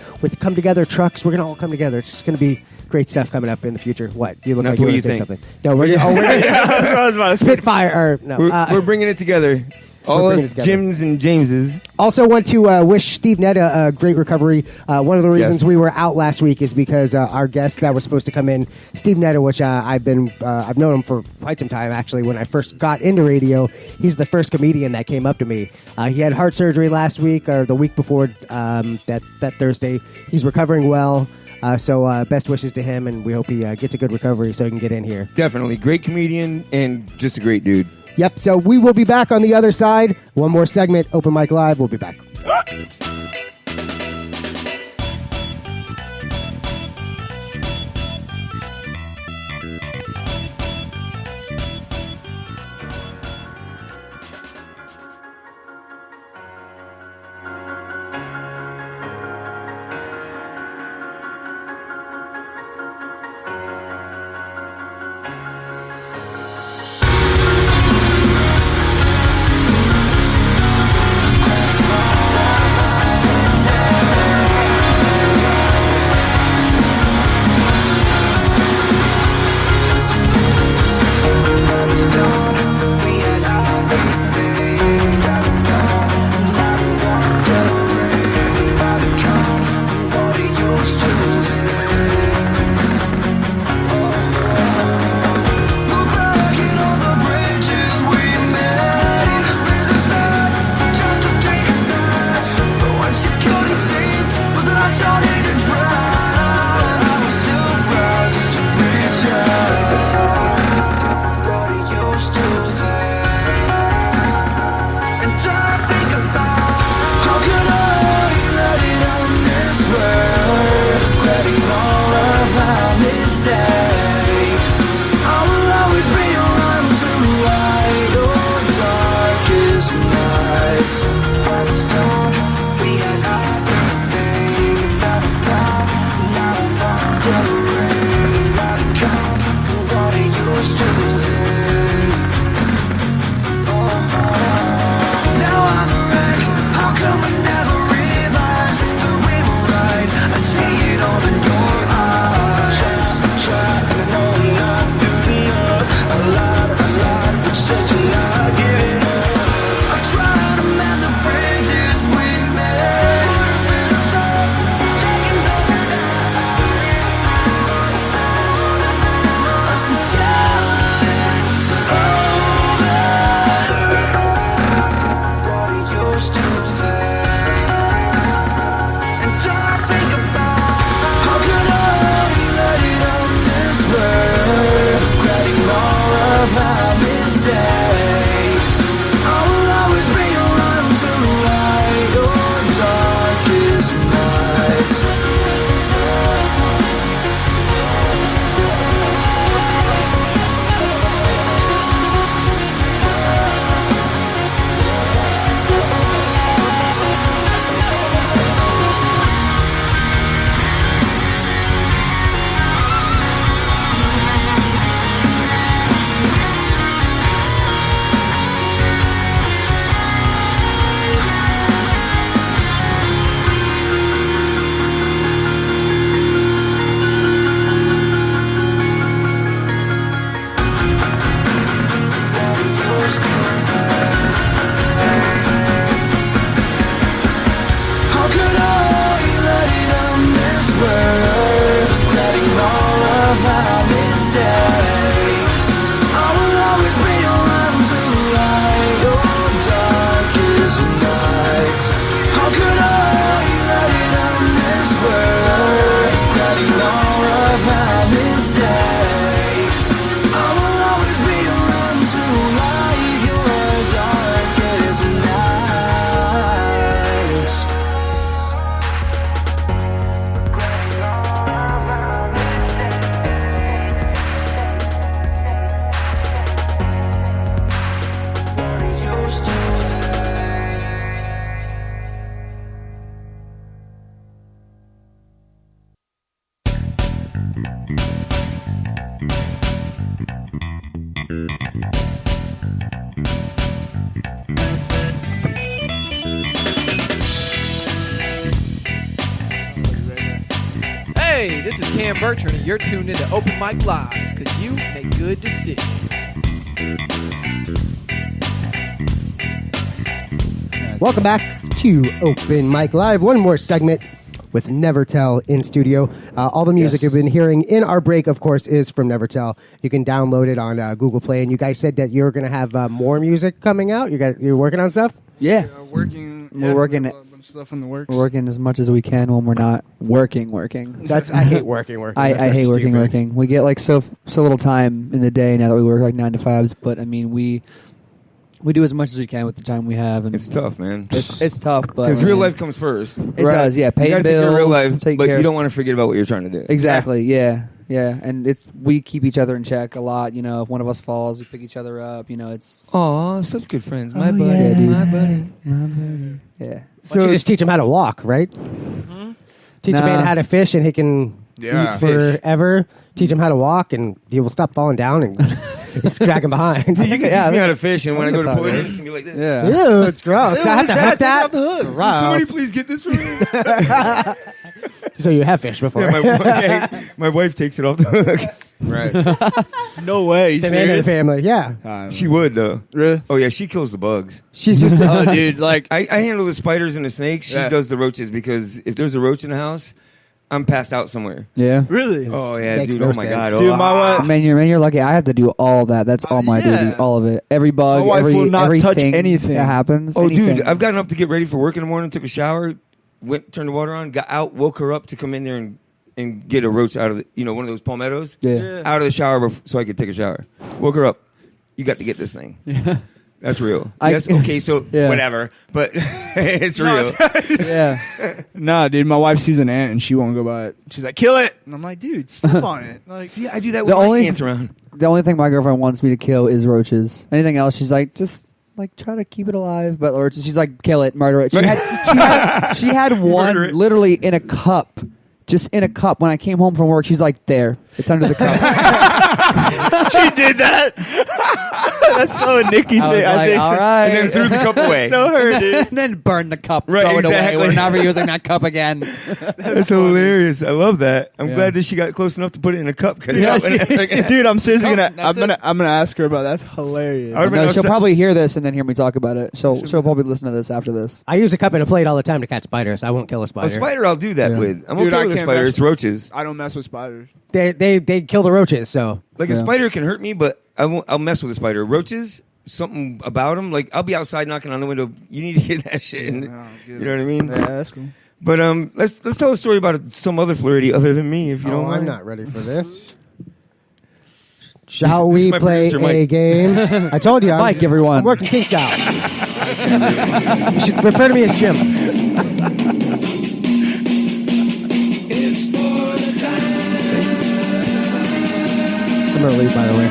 trucks. We're going to all come together. It's just going to be great stuff coming up in the future. What? You look like you want to say something. No, we're going to Spitfire. We're bringing it together. All us Jims and Jameses. Also want to wish Steve Netta a great recovery. One of the reasons we were out last week is because our guest that was supposed to come in, Steve Netta, which I've known him for quite some time, actually. When I first got into radio, he's the first comedian that came up to me. He had heart surgery last week, or the week before that Thursday. He's recovering well. So best wishes to him, and we hope he gets a good recovery so he can get in here. Definitely. Great comedian and just a great dude. Yep, so we will be back on the other side. One more segment, Open Mic Live. We'll be back. This is Cam Bertrand, and you're tuned into Open Mic Live, because you make good decisions. Welcome back to Open Mic Live. One more segment with Nevertel in studio. All the music you've been hearing in our break, of course, is from Nevertel. You can download it on Google Play. And you guys said that you're going to have more music coming out. You're working on stuff? Yeah. We're working a bunch of stuff in the works. We're working as much as we can when we're not working. I hate working. I hate working. We get like so little time in the day now that we work like 9 to 5s. But I mean, we do as much as we can with the time we have. And it's tough, man. It's tough, but because real life comes first. It does, yeah. Paying bills, real life, take but care you don't want to forget about what you're trying to do. Exactly, yeah. And we keep each other in check a lot. You know, if one of us falls, we pick each other up. You know, it's such good friends. My buddy, yeah, dude. my buddy. Yeah. So you just teach him how to walk, right? Mm-hmm. Teach a man how to fish, and he can eat forever. Teach him how to walk, and he will stop falling down and drag him behind. You can teach me how to fish, and when I go to pull it, it's going to be like this. Yeah. Ew, it's gross. I have to hook that. Gross. Somebody please get this for me. So you have fished before. Yeah, my wife takes it off the hook. Right. No way. The man of the family, yeah. She would, though. Really? Oh, yeah, she kills the bugs. She's just oh, dude, like... I handle the spiders and the snakes. She does the roaches, because if there's a roach in the house, I'm passed out somewhere. Yeah. Really? Oh, yeah, Makes dude. no Oh, my sense. God. Dude, my wife... Man, you're lucky. I have to do all that. That's all my duty. All of it. Every bug, My wife will not everything touch anything that happens. Oh, anything. dude, I've gotten up to get ready for work in the morning, took a shower, turned the water on, got out, woke her up to come in there and get a roach out of one of those palmettos. Yeah. Out of the shower so I could take a shower. Woke her up. You got to get this thing. Yeah. That's real. Okay, so whatever. But it's real. Yeah. Nah, dude, my wife sees an ant and she won't go by it. She's like, kill it. And I'm like, dude, step on it. Like, see, I do that with my ants around. The only thing my girlfriend wants me to kill is roaches. Anything else, she's like, just like try to keep it alive. But roaches, she's like, kill it, murder it. She had one literally in a cup. Just in a cup. When I came home from work, she's like, there. It's under the cup. She did that? That's so a Nikki thing. I think. All right. And then threw the cup away. So her, dude. And then burn the cup. Right, throw it exactly. away. We're never using that cup again. That's hilarious. I love that. I'm glad that she got close enough to put it in a cup. Dude, I'm seriously Cup, I'm gonna ask her about that. That's hilarious. No, she'll probably hear this and then hear me talk about it. She'll probably listen to this after this. I use a cup and a plate all the time to catch spiders. I won't kill a spider. A spider I'll do that with. I'm Dude, okay I with a can't spider. mess It's roaches. I don't mess with spiders. They kill the roaches, so. Like a spider can hurt me, but I'll mess with a spider. Roaches, something about them. Like I'll be outside knocking on the window. You need to get that shit. You know what I mean? Yeah, that's cool. But let's tell a story about some other Floridian other than me, if you don't mind. I'm not ready for this. Shall we play a game? I told you, Mike, everyone. I'm working kinks out. You should refer to me as Jim. I'm gonna leave, by the way.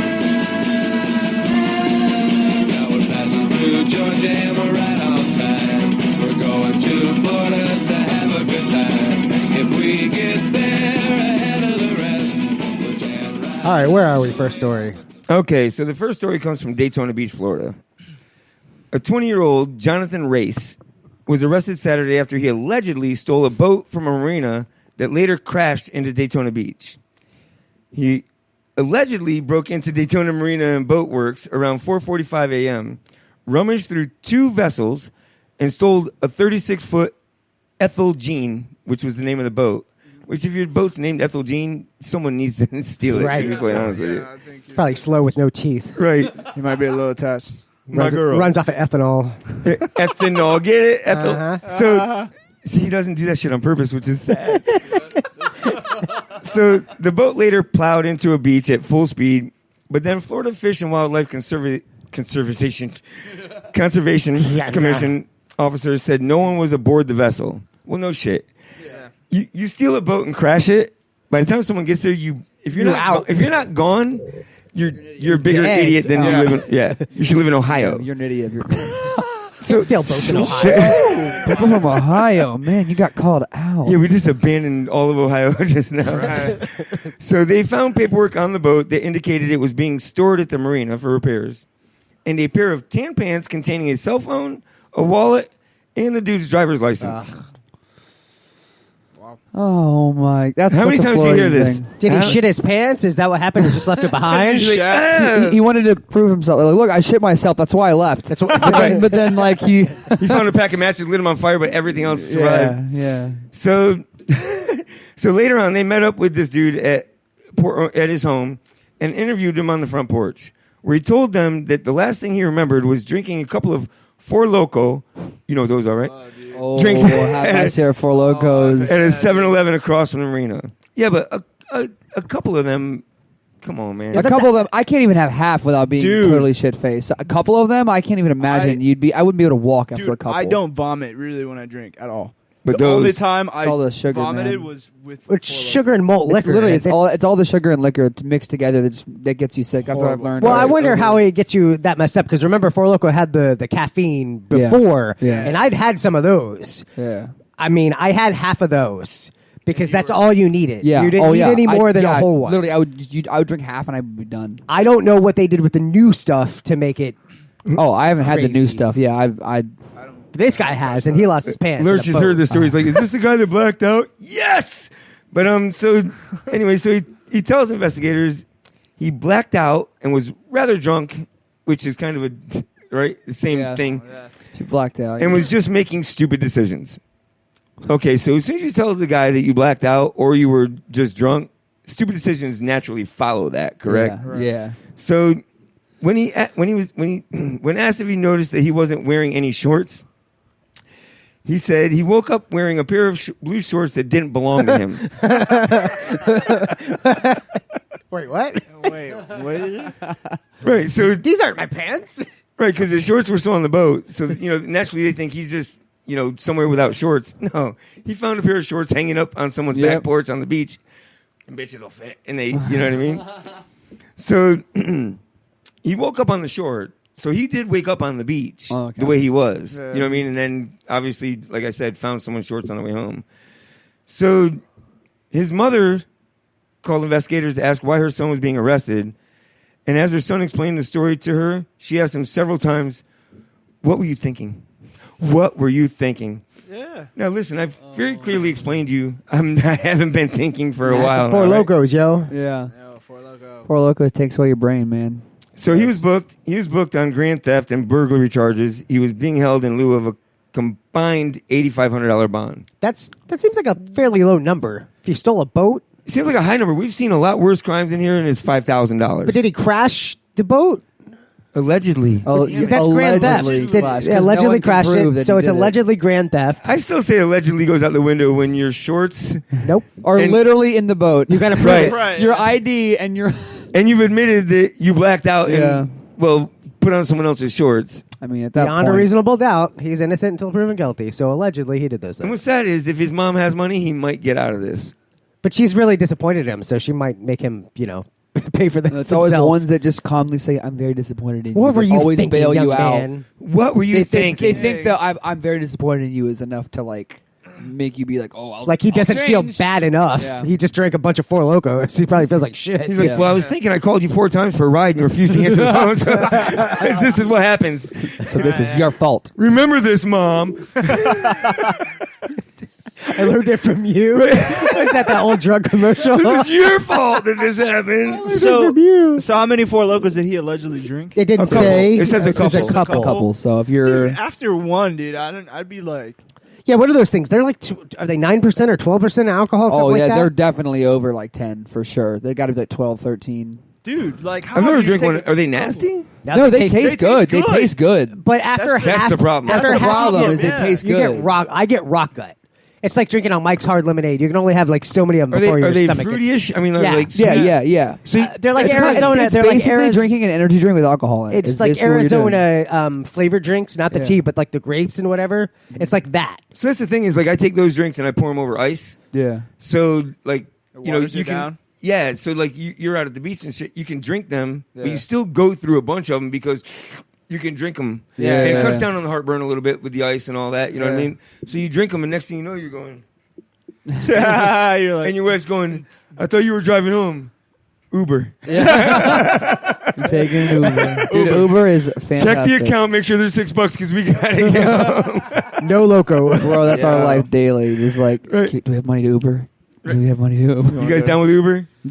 Now we're passing through Georgia and we're right on time. We're going to Florida to have a good time. If we get there ahead of the rest, we'll tan right. All right, where are we? First story. Okay, so the first story comes from Daytona Beach, Florida. A 20-year-old Jonathan Race was arrested Saturday after he allegedly stole a boat from a marina that later crashed into Daytona Beach. He allegedly broke into Daytona Marina and Boat Works around 4:45 a.m., rummaged through two vessels, and stole a 36-foot Ethel Jean, which was the name of the boat. Which, if your boat's named Ethel Jean, someone needs to steal it. Right. To be quite honest with you. Probably slow with no teeth. Right. You might be a little attached. Runs off of ethanol. Ethanol, get it? Ethel. So he doesn't do that shit on purpose, which is sad. So the boat later plowed into a beach at full speed, but then Florida Fish and Wildlife Conservation Commission officers said no one was aboard the vessel. Well, no shit. Yeah. You steal a boat and crash it. By the time someone gets there, if you're not gone, you're a bigger idiot than you live in. Yeah, you should live in Ohio. You're an idiot. So steal boats in Ohio. People from Ohio, man, you got called out. Yeah, we just abandoned all of Ohio just now. Right. So they found paperwork on the boat that indicated it was being stored at the marina for repairs, and a pair of tan pants containing a cell phone, a wallet, and the dude's driver's license. Oh my! That's How many such a times do you hear Floridian this? thing. Did he shit his pants? Is that what happened? He just left it behind? He wanted to prove himself. Like, look, I shit myself. That's why I left. That's what. but then, like he found a pack of matches, lit them on fire, but everything else survived. Yeah. So, so later on, they met up with this dude at his home and interviewed him on the front porch, where he told them that the last thing he remembered was drinking a couple of Four Loco. You know what those are, right? Oh, Drinks have my share of Four Locos at a 7-Eleven across from the arena. Yeah, but a couple of them. Come on, man. A couple of them, I can't even have half without being totally shit faced. A couple of them, I can't even imagine. I wouldn't be able to walk after a couple. I don't vomit really when I drink at all. But the only time I all the sugar, vomited man. was with sugar and malt liquor. Literally, it's all the sugar and liquor mixed together that gets you sick. That's what I've learned. Well, I wonder how it gets you that messed up, because remember, Four Loko had the caffeine before, and I'd had some of those. Yeah. I mean, I had half of those. Because that's all you needed. Yeah. You didn't need any more than a whole one. Literally, I would drink half and I would be done. I don't know what they did with the new stuff to make it. Oh, I haven't had the new crazy. stuff. Yeah, This guy has, and he lost his pants. Lurch has heard the story. He's like, "Is this the guy that blacked out?" Yes. But so anyway, so he tells investigators he blacked out and was rather drunk, which is kind of the same thing. She blacked out and was just making stupid decisions. Okay, so as soon as you tell the guy that you blacked out or you were just drunk, stupid decisions naturally follow that, correct? Yeah. So when asked if he noticed that he wasn't wearing any shorts, he said he woke up wearing a pair of blue shorts that didn't belong to him. Wait, what? Wait, what is it? Right, so these aren't my pants. Right, because his shorts were still on the boat. So naturally they think he's just somewhere without shorts. No, he found a pair of shorts hanging up on someone's back porch on the beach, and bitches will fit. And they, you know what I mean? So he woke up on the shore. So he did wake up on the beach the way he was. Yeah. You know what I mean? And then obviously, like I said, found someone's shorts on the way home. So his mother called investigators to ask why her son was being arrested. And as her son explained the story to her, she asked him several times, "What were you thinking? What were you thinking?" Yeah. Now listen, I've very clearly explained to you I haven't been thinking for a while. Four Locos, yo. Yeah. Four Locos takes away your brain, man. So he was booked. He was booked on grand theft and burglary charges. He was being held in lieu of a combined $8,500 bond. That seems like a fairly low number. If you stole a boat, it seems like a high number. We've seen a lot worse crimes in here, and it's $5,000. But did he crash the boat? Allegedly. That's grand theft. Allegedly crashed it, so it's allegedly grand theft. I still say allegedly goes out the window when your shorts. Nope. Or literally in the boat. You got to prove it. Your ID and your... And you've admitted that you blacked out and, put on someone else's shorts. I mean, at that Beyond a reasonable doubt, he's innocent until proven guilty. So allegedly he did those And things. what's sad is if his mom has money, he might get out of this. But she's really disappointed in him, so she might make him, pay for this It's always the himself. ones that just calmly say, "I'm very disappointed in you." What were They you always thinking, bail young you man? out. What were you thinking? They think that I'm very disappointed in you is enough to make you be like, "Oh, Like he doesn't feel change." bad enough. Yeah. He just drank a bunch of Four Locos. He probably feels like shit. He's like, well, I was thinking I called you 4 times for a ride and you refused to answer the phone. So this is what happens. So this is your fault. Remember this, Mom. I learned it from you. Is that old drug commercial? This is your fault that this happened. So how many Four Locos did he allegedly drink? It didn't say. It says a couple. A couple. So if you're Dude, after one, dude, I'd be like, Yeah, what are those things? They're like, are they 9% or 12% alcohol? oh Something yeah, like that? they're definitely over 10 for sure. They got to be 12, 13. dude, like how I've do never you drank take one. a- Are they nasty? No, they taste good. They taste good. But after That's half, the problem. After That's the half problem you is they taste you good. Get rock. I get rock gut. It's like drinking on Mike's Hard Lemonade. You can only have so many of them Are they, before your are they stomach gets. fruity-ish? I mean, Yeah. like Yeah. So They're like It's Arizona. It's they're like basically drinking an energy drink with alcohol in it. It's like basically what you're doing. Arizona flavored drinks, not the tea, but like the grapes and whatever. It's like that. So that's the thing is, I take those drinks and I pour them over ice. Yeah. So, you waters you it can. down? Yeah. So, you're out at the beach and shit. You can drink them, but Yeah. you still go through a bunch of them because you can drink them. Yeah, And it yeah. cuts down on the heartburn a little bit with the ice and all that. You know what I Yeah. mean? So you drink them, and next thing you know, you're going. You're like, And your wife's going, I thought you were driving home. Uber. I'm taking Uber. Dude, Uber is fantastic. Check the account. Make sure there's $6 because we got to get home. No Loco. Bro, that's our life daily. Just like, do we have money to Uber? Do we have money to Uber? You guys down with Uber? I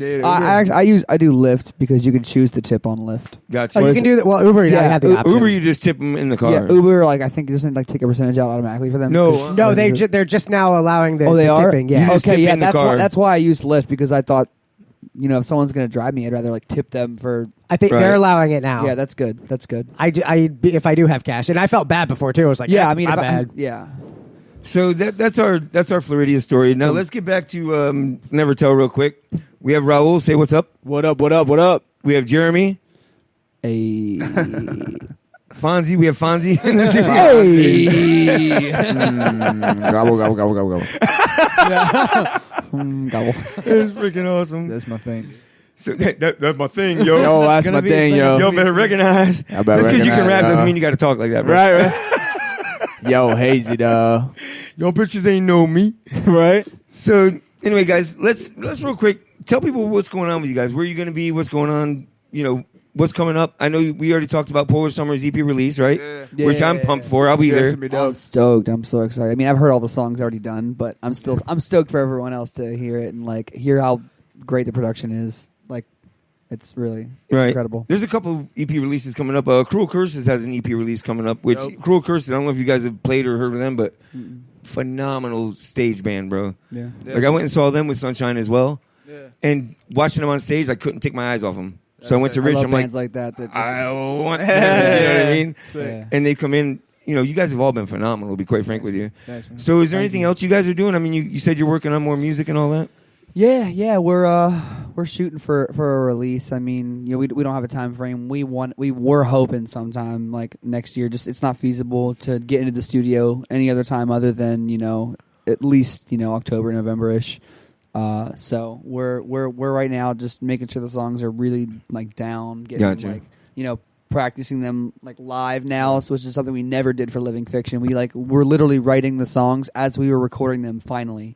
do Lyft because you can choose to tip on Lyft. Gotcha. Oh, you can do that. Well, Uber, yeah, I had the option. Uber, you just tip them in the car. Yeah, Uber, like I think doesn't like take a percentage out automatically for them. No, they're just now allowing the, they the are? tipping. Yeah. Okay, yeah, that's why I use Lyft because I thought, if someone's gonna drive me, I'd rather like tip them for. I think they're allowing it now. Yeah, that's good. That's good. If I do have cash, and I felt bad before too. I was like, yeah, I mean, my bad. Yeah. So that's our Floridia story. Now let's get back to Nevertel real quick. We have Raul. Say what's up. What up? What up? What up? We have Jeremy. Hey. Fonzie. We have Fonzie in the studio. Hey. Gobble, gobble, gobble, gobble, gobble. Gobble. It's freaking awesome. That's my thing. So that's my thing, yo. Yo, that's my thing, yo. Yo, better recognize. Just because you can rap doesn't mean you got to talk like that, bro. Right. Yo, hazy dog. Yo, bitches ain't know me. Right? So, anyway, guys, let's real quick tell people what's going on with you guys. Where are you going to be? What's going on? What's coming up? I know we already talked about Polar Summer's EP release, right? Yeah. Which I'm pumped for. I'll be there. I'm stoked. I'm so excited. I mean, I've heard all the songs already done, but I'm stoked for everyone else to hear it and like hear how great the production is. Like, it's really incredible. There's a couple EP releases coming up. Cruel Curses has an EP release coming up, which Cruel Curses, I don't know if you guys have played or heard of them, but phenomenal stage band, bro. Yeah. Like, I went and saw them with Sunshine as well. Yeah. And watching them on stage, I couldn't take my eyes off them. So I went to Rich. I'm bands like that just, I want them. You know what I mean? Yeah. And they come in. You guys have all been phenomenal, to be quite frank with you. Thanks, man. So is there anything else you guys are doing? I mean, you said you're working on more music and all that? Yeah, we're shooting for a release. I mean, we don't have a time frame. We were hoping sometime like next year. Just it's not feasible to get into the studio any other time other than at least October, November-ish. So we're right now just making sure the songs are really like down, getting like practicing them like live now, so which is something we never did for Living Fiction. We're literally writing the songs as we were recording them finally.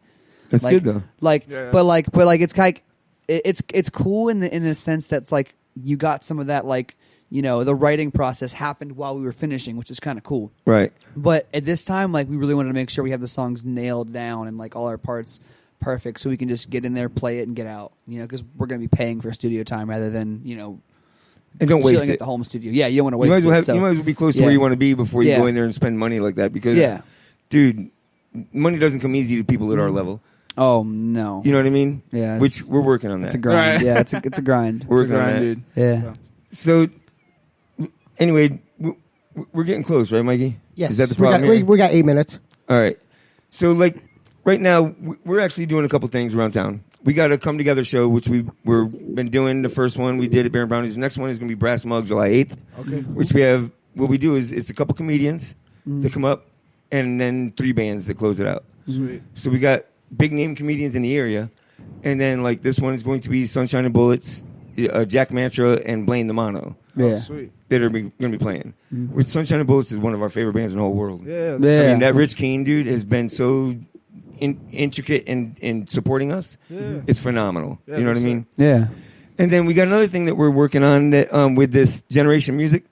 That's good though. But it's like it's cool in the sense that's like you got some of that the writing process happened while we were finishing, which is kind of cool. Right. But at this time, we really wanted to make sure we have the songs nailed down and all our parts perfect, so we can just get in there, play it, and get out. Because we're going to be paying for studio time rather than and don't waste chilling it at the home studio. Yeah, you don't want to waste you might it. You might as well be close to where you want to be before you go in there and spend money like that. Because, dude, money doesn't come easy to people at our level. Oh no, you know what I mean? Yeah, which we're working on that. It's a grind. Right. Yeah, it's a grind. We're working on that, dude. Yeah. So, anyway, we're getting close, right, Mikey? Yes. Is that the problem? We got 8 minutes. All right. So, right now, we're actually doing a couple things around town. We got a come together show, which we've been doing. The first one we did at Baron Brownies. The next one is going to be Brass Mug, July 8th. Okay. Which we have. What we do is it's a couple comedians that come up, and then 3 bands that close it out. Sweet. So we got big name comedians in the area, and then this one is going to be Sunshine and Bullets, Jack Mantra, and Blaine the Mono. Yeah. Sweet. That are going to be playing. Which Sunshine and Bullets is one of our favorite bands in the whole world. Yeah. I mean, that Rich Keane dude has been so intricate in supporting us. Yeah. It's phenomenal. Yeah, you know what I mean? Yeah. And then we got another thing that we're working on that with this Generation Music.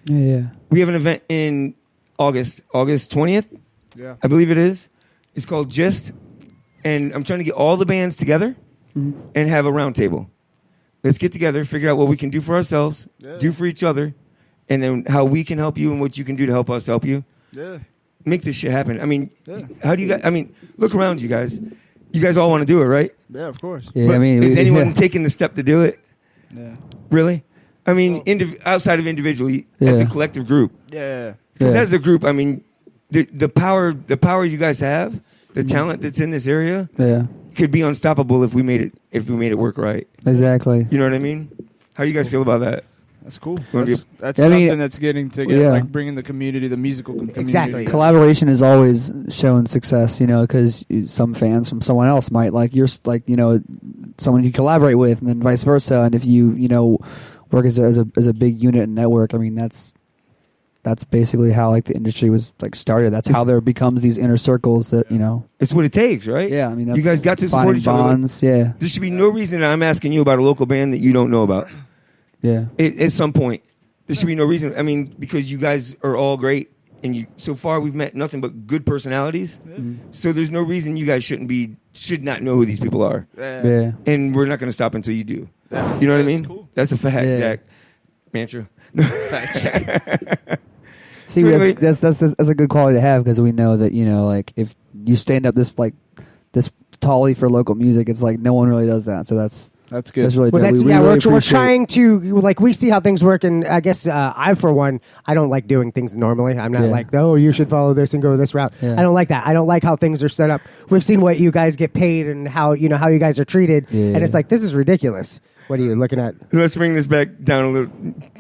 Yeah. We have an event in August 20th. Yeah. I believe it is. It's called Gist. And I'm trying to get all the bands together and have a round table. Let's get together, figure out what we can do for ourselves, do for each other, and then how we can help you and what you can do to help us help you. Yeah. Make this shit happen. I mean, how do you guys, look around you guys. You guys all want to do it, right? Yeah, of course. Yeah, but is anyone taking the step to do it? Yeah. Really? I mean, outside of individually, as a collective group. Yeah. Because as a group, I mean, the power you guys have, the talent that's in this area, could be unstoppable if we made it work right. Exactly. You know what I mean? How do you guys feel about that? That's cool. That's something that's getting together, bringing the community, the musical community. Exactly. Collaboration has always shown success, because some fans from someone else might someone you collaborate with, and then vice versa. And if you work as a big unit and network, I mean, that's that's basically how like the industry was like started. That's how there becomes these inner circles that It's what it takes, right? Yeah, I mean, that's you guys got to support finding each other. bonds. Yeah, There should be no reason that I'm asking you about a local band that you don't know about. yeah. At some point, there should be no reason. I mean, because you guys are all great, and so far we've met nothing but good personalities. So there's no reason you guys should not know who these people are. Yeah. And we're not going to stop until you do. You know what I mean? Cool. That's a fact, Yeah. Jack. Mantra. Fact check. See, So that's a good quality to have because we know that like if you stand up this tally for local music, it's like no one really does that. So that's good. That's really Well, dope. that's We really we're appreciate- trying to like we see how things work, and I guess I for one I don't like doing things normally. I'm not like you should follow this and go this route. Yeah. I don't like that. I don't like how things are set up. We've seen what you guys get paid and how you guys are treated, Yeah. and it's like this is ridiculous. What are you looking at? Let's bring this back down a little.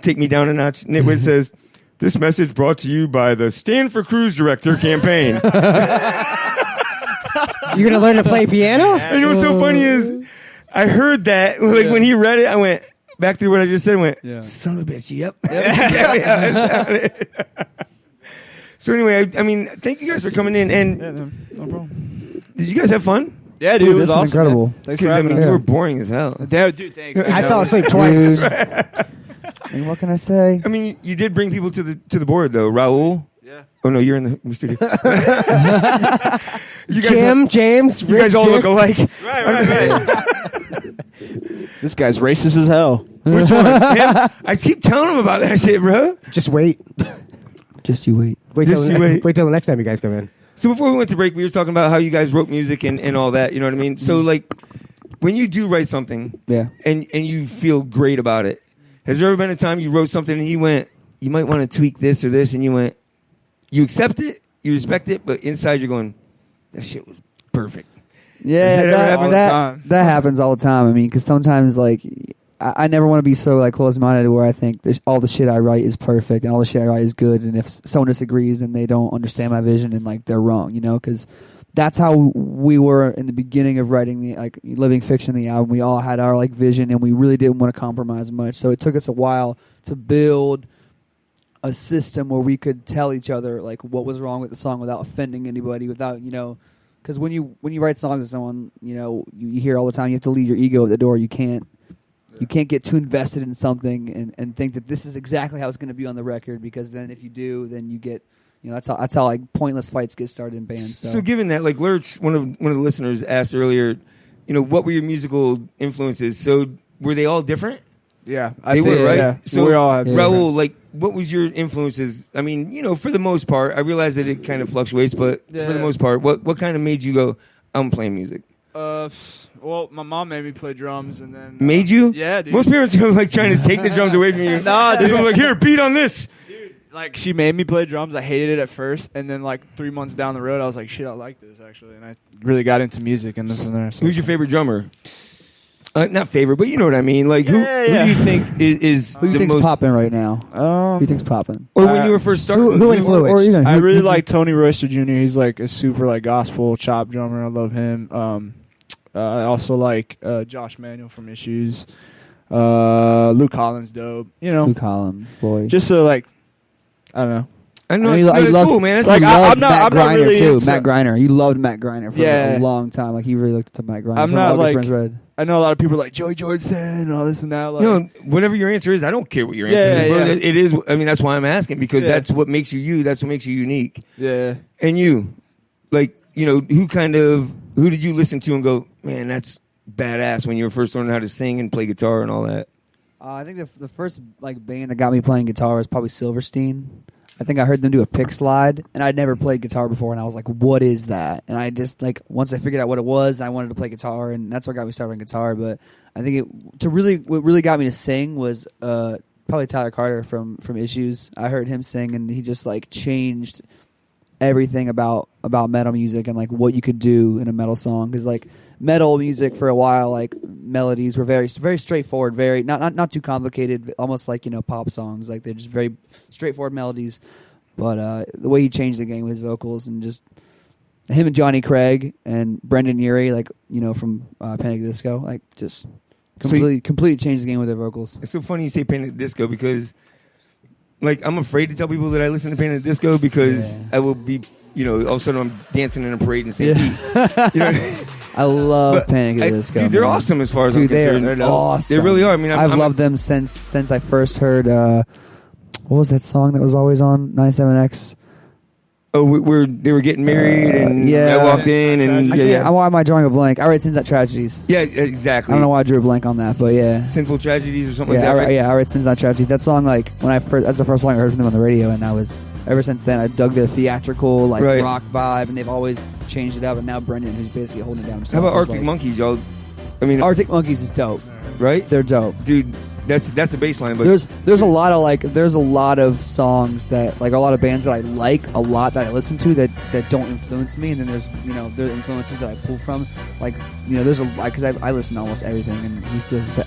Take me down a notch. Nitwit says, "This message brought to you by the Stand for Cruise Director campaign." You're gonna learn to play piano? And what's so funny is, I heard that when he read it, I went back through what I just said. And went, son of a bitch. Yep. So anyway, I mean, thank you guys for coming in. And no problem. did you guys have fun? Yeah, dude, it was this is awesome. incredible. Man. Thanks for I having mean, us. you were boring as hell. Dude, thanks. I fell asleep twice. I mean, what can I say? I mean, you did bring people to the board though. Raul. Yeah. Oh no, you're in the studio. You guys Jim, James, You guys all look alike. Right. This guy's racist as hell. Which one? Him? I keep telling him about that shit, bro. Just wait. Just you wait. Wait Just till you wait. wait till the next time you guys come in. So before we went to break, we were talking about how you guys wrote music and all that. You know what I mean? So like, when you do write something, Yeah. and you feel great about it, has there ever been a time you wrote something and you went, you might want to tweak this or this, and you went, you accept it, you respect it, but inside you're going, that shit was perfect. Yeah, Does that ever happen? All the time. that happens all the time. I mean, because sometimes like I never want to be so like close-minded where I think all the shit I write is perfect and all the shit I write is good, and if someone disagrees and they don't understand my vision and like they're wrong, because that's how we were in the beginning of writing the like Living Fiction, the album. We all had our like vision and we really didn't want to compromise much, so it took us a while to build a system where we could tell each other like what was wrong with the song without offending anybody, without because when you write songs with someone, you hear all the time you have to leave your ego at the door. You can't get too invested in something and think that this is exactly how it's going to be on the record, because then if you do, then you get that's how like pointless fights get started in bands. So given that, like Lurch, one of the listeners asked earlier, what were your musical influences? So were they all different? Yeah, They were, right? Yeah. So we all have Raul, like, what was your influences? I mean, for the most part, I realize that it kind of fluctuates, but for the most part, what kind of made you go, I'm playing music? Well, my mom made me play drums, and then Made you? Yeah, dude. Most parents are like trying to take the drums away from you. Nah, dude. I'm like, here, beat on this. Like, she made me play drums. I hated it at first, and then like 3 months down the road, I was like, shit, I like this actually, and I really got into music and this and there. So. Who's your favorite drummer? Not favorite, but you know what I mean. Like, who do you think is who do you the think's most popping right now? Who do you think's popping? Or when you were first starting, who influenced? I really like Tony Royster Jr. He's like a super like gospel chop drummer. I love him. I also like Josh Manuel from Issues. Luke Collins, dope. Luke Collins, boy. Just so like, I don't know. I know. you It's loved, cool, man. It's like, like, loved Matt I'm not Greiner really too. into- Matt Greiner. You loved Matt Greiner for Yeah. a long time. Like he really looked to Matt Greiner. I'm from not August like. Burns Red. I know a lot of people are like Joey Jordison and all this and that. Like, no, whatever your answer is, I don't care what your answer Yeah, is. Bro. yeah. It is. I mean, that's why I'm asking, because Yeah. that's what makes you you. That's what makes you unique. Yeah. And you, like, who did you listen to and go, man, that's badass when you were first learning how to sing and play guitar and all that? I think the first like band that got me playing guitar was probably Silverstein. I think I heard them do a pick slide, and I'd never played guitar before, and I was like, what is that? And I just, like, once I figured out what it was, I wanted to play guitar, and that's what got me started on guitar. But I think what really got me to sing was probably Tyler Carter from Issues. I heard him sing, and he just, like, changed everything about metal music and, like, what you could do in a metal song. Because, like, metal music for a while, like, melodies were very, very straightforward, very not too complicated, almost like, pop songs. Like, they're just very straightforward melodies. But the way he changed the game with his vocals, and just him and Johnny Craig and Brendan Urie, like, from Panic! At the Disco, like, just completely changed the game with their vocals. It's so funny you say Panic! At the Disco, because like I'm afraid to tell people that I listen to Panic at the Disco because I will be, all of a sudden I'm dancing in a parade in St. Pete. You know what I mean? I love Panic at the Disco. Dude, they're man. awesome as far as I'm concerned. They're awesome. They really are. I mean, I've loved them since I first heard. What was that song that was always on 97X? Oh, they were getting married, and I walked in, and Why am I drawing a blank? I write Sins Not Tragedies. Yeah, exactly. I don't know why I drew a blank on that, but yeah. Sinful Tragedies or something like that. Right? I write Sins Not Tragedies. That song, like that's the first song I heard from them on the radio, and ever since then I dug their theatrical rock vibe, and they've always changed it up. And now Brendan, who's basically holding it down himself. How about Arctic Monkeys, y'all? I mean, Arctic Monkeys is dope, right? They're dope, dude. That's the baseline. But there's a lot of songs that a lot of bands that I like a lot that I listen to that don't influence me, and then there's there's influences that I pull from. There's because I listen to almost everything, and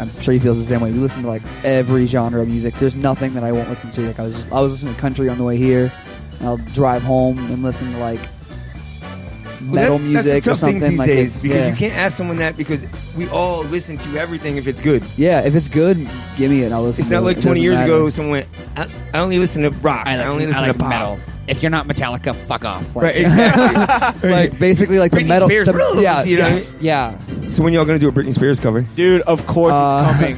I'm sure he feels the same way. We listen to every genre of music. There's nothing that I won't listen to. I was listening to country on the way here. I'll drive home and listen to metal music or something like this. this. Because you can't ask someone that because we all listen to everything if it's good. Yeah, if it's good, give me it and I'll listen to it. It's not like 20 years ago someone went, I only listen to rock. I only listen to pop. Metal. If you're not Metallica, fuck off. Right, exactly. Basically the metal. Spears, yeah. So when y'all going to do a Britney Spears cover? Dude, of course it's coming.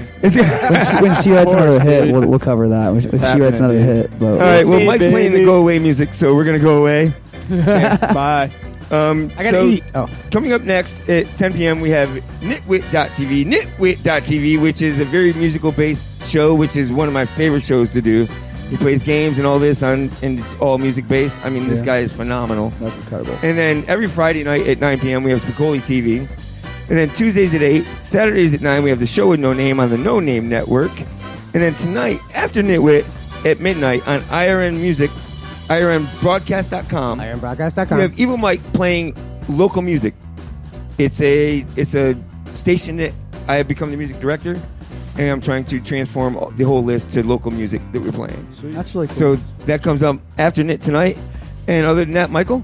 when she writes another hit, we'll cover that. When she writes another hit. But all right, well, Mike's playing the go away music, so we're going to go away. Bye. I gotta eat. Coming up next at 10 p.m. we have Nitwit.tv. Nitwit.tv, which is a very musical-based show, which is one of my favorite shows to do. He plays games and all this, and it's all music-based. I mean, this guy is phenomenal. That's incredible. And then every Friday night at 9 p.m. we have Spicoli TV. And then Tuesdays at 8, Saturdays at 9 we have the show with No Name on the No Name Network. And then tonight, after Nitwit, at midnight on IRN Music, IRNBroadcast.com. IRNBroadcast.com. We have Evil Mike playing local music. It's a station that I have become the music director, and I'm trying to transform the whole list to local music that we're playing. Sweet. That's really cool. So that comes up after Nit tonight. And other than that, Michael?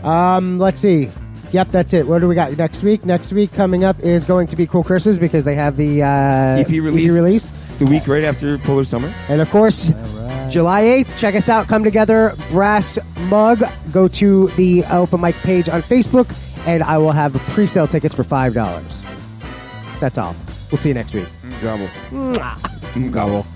Let's see. Yep, that's it. What do we got next week? Next week coming up is going to be Cool Curses because they have the EP release. The week right after Polar Summer. And of course, July 8th, check us out. Come together, Brass Mug. Go to the Open Mic page on Facebook, and I will have pre-sale tickets for $5. That's all. We'll see you next week. Gobble. Gobble.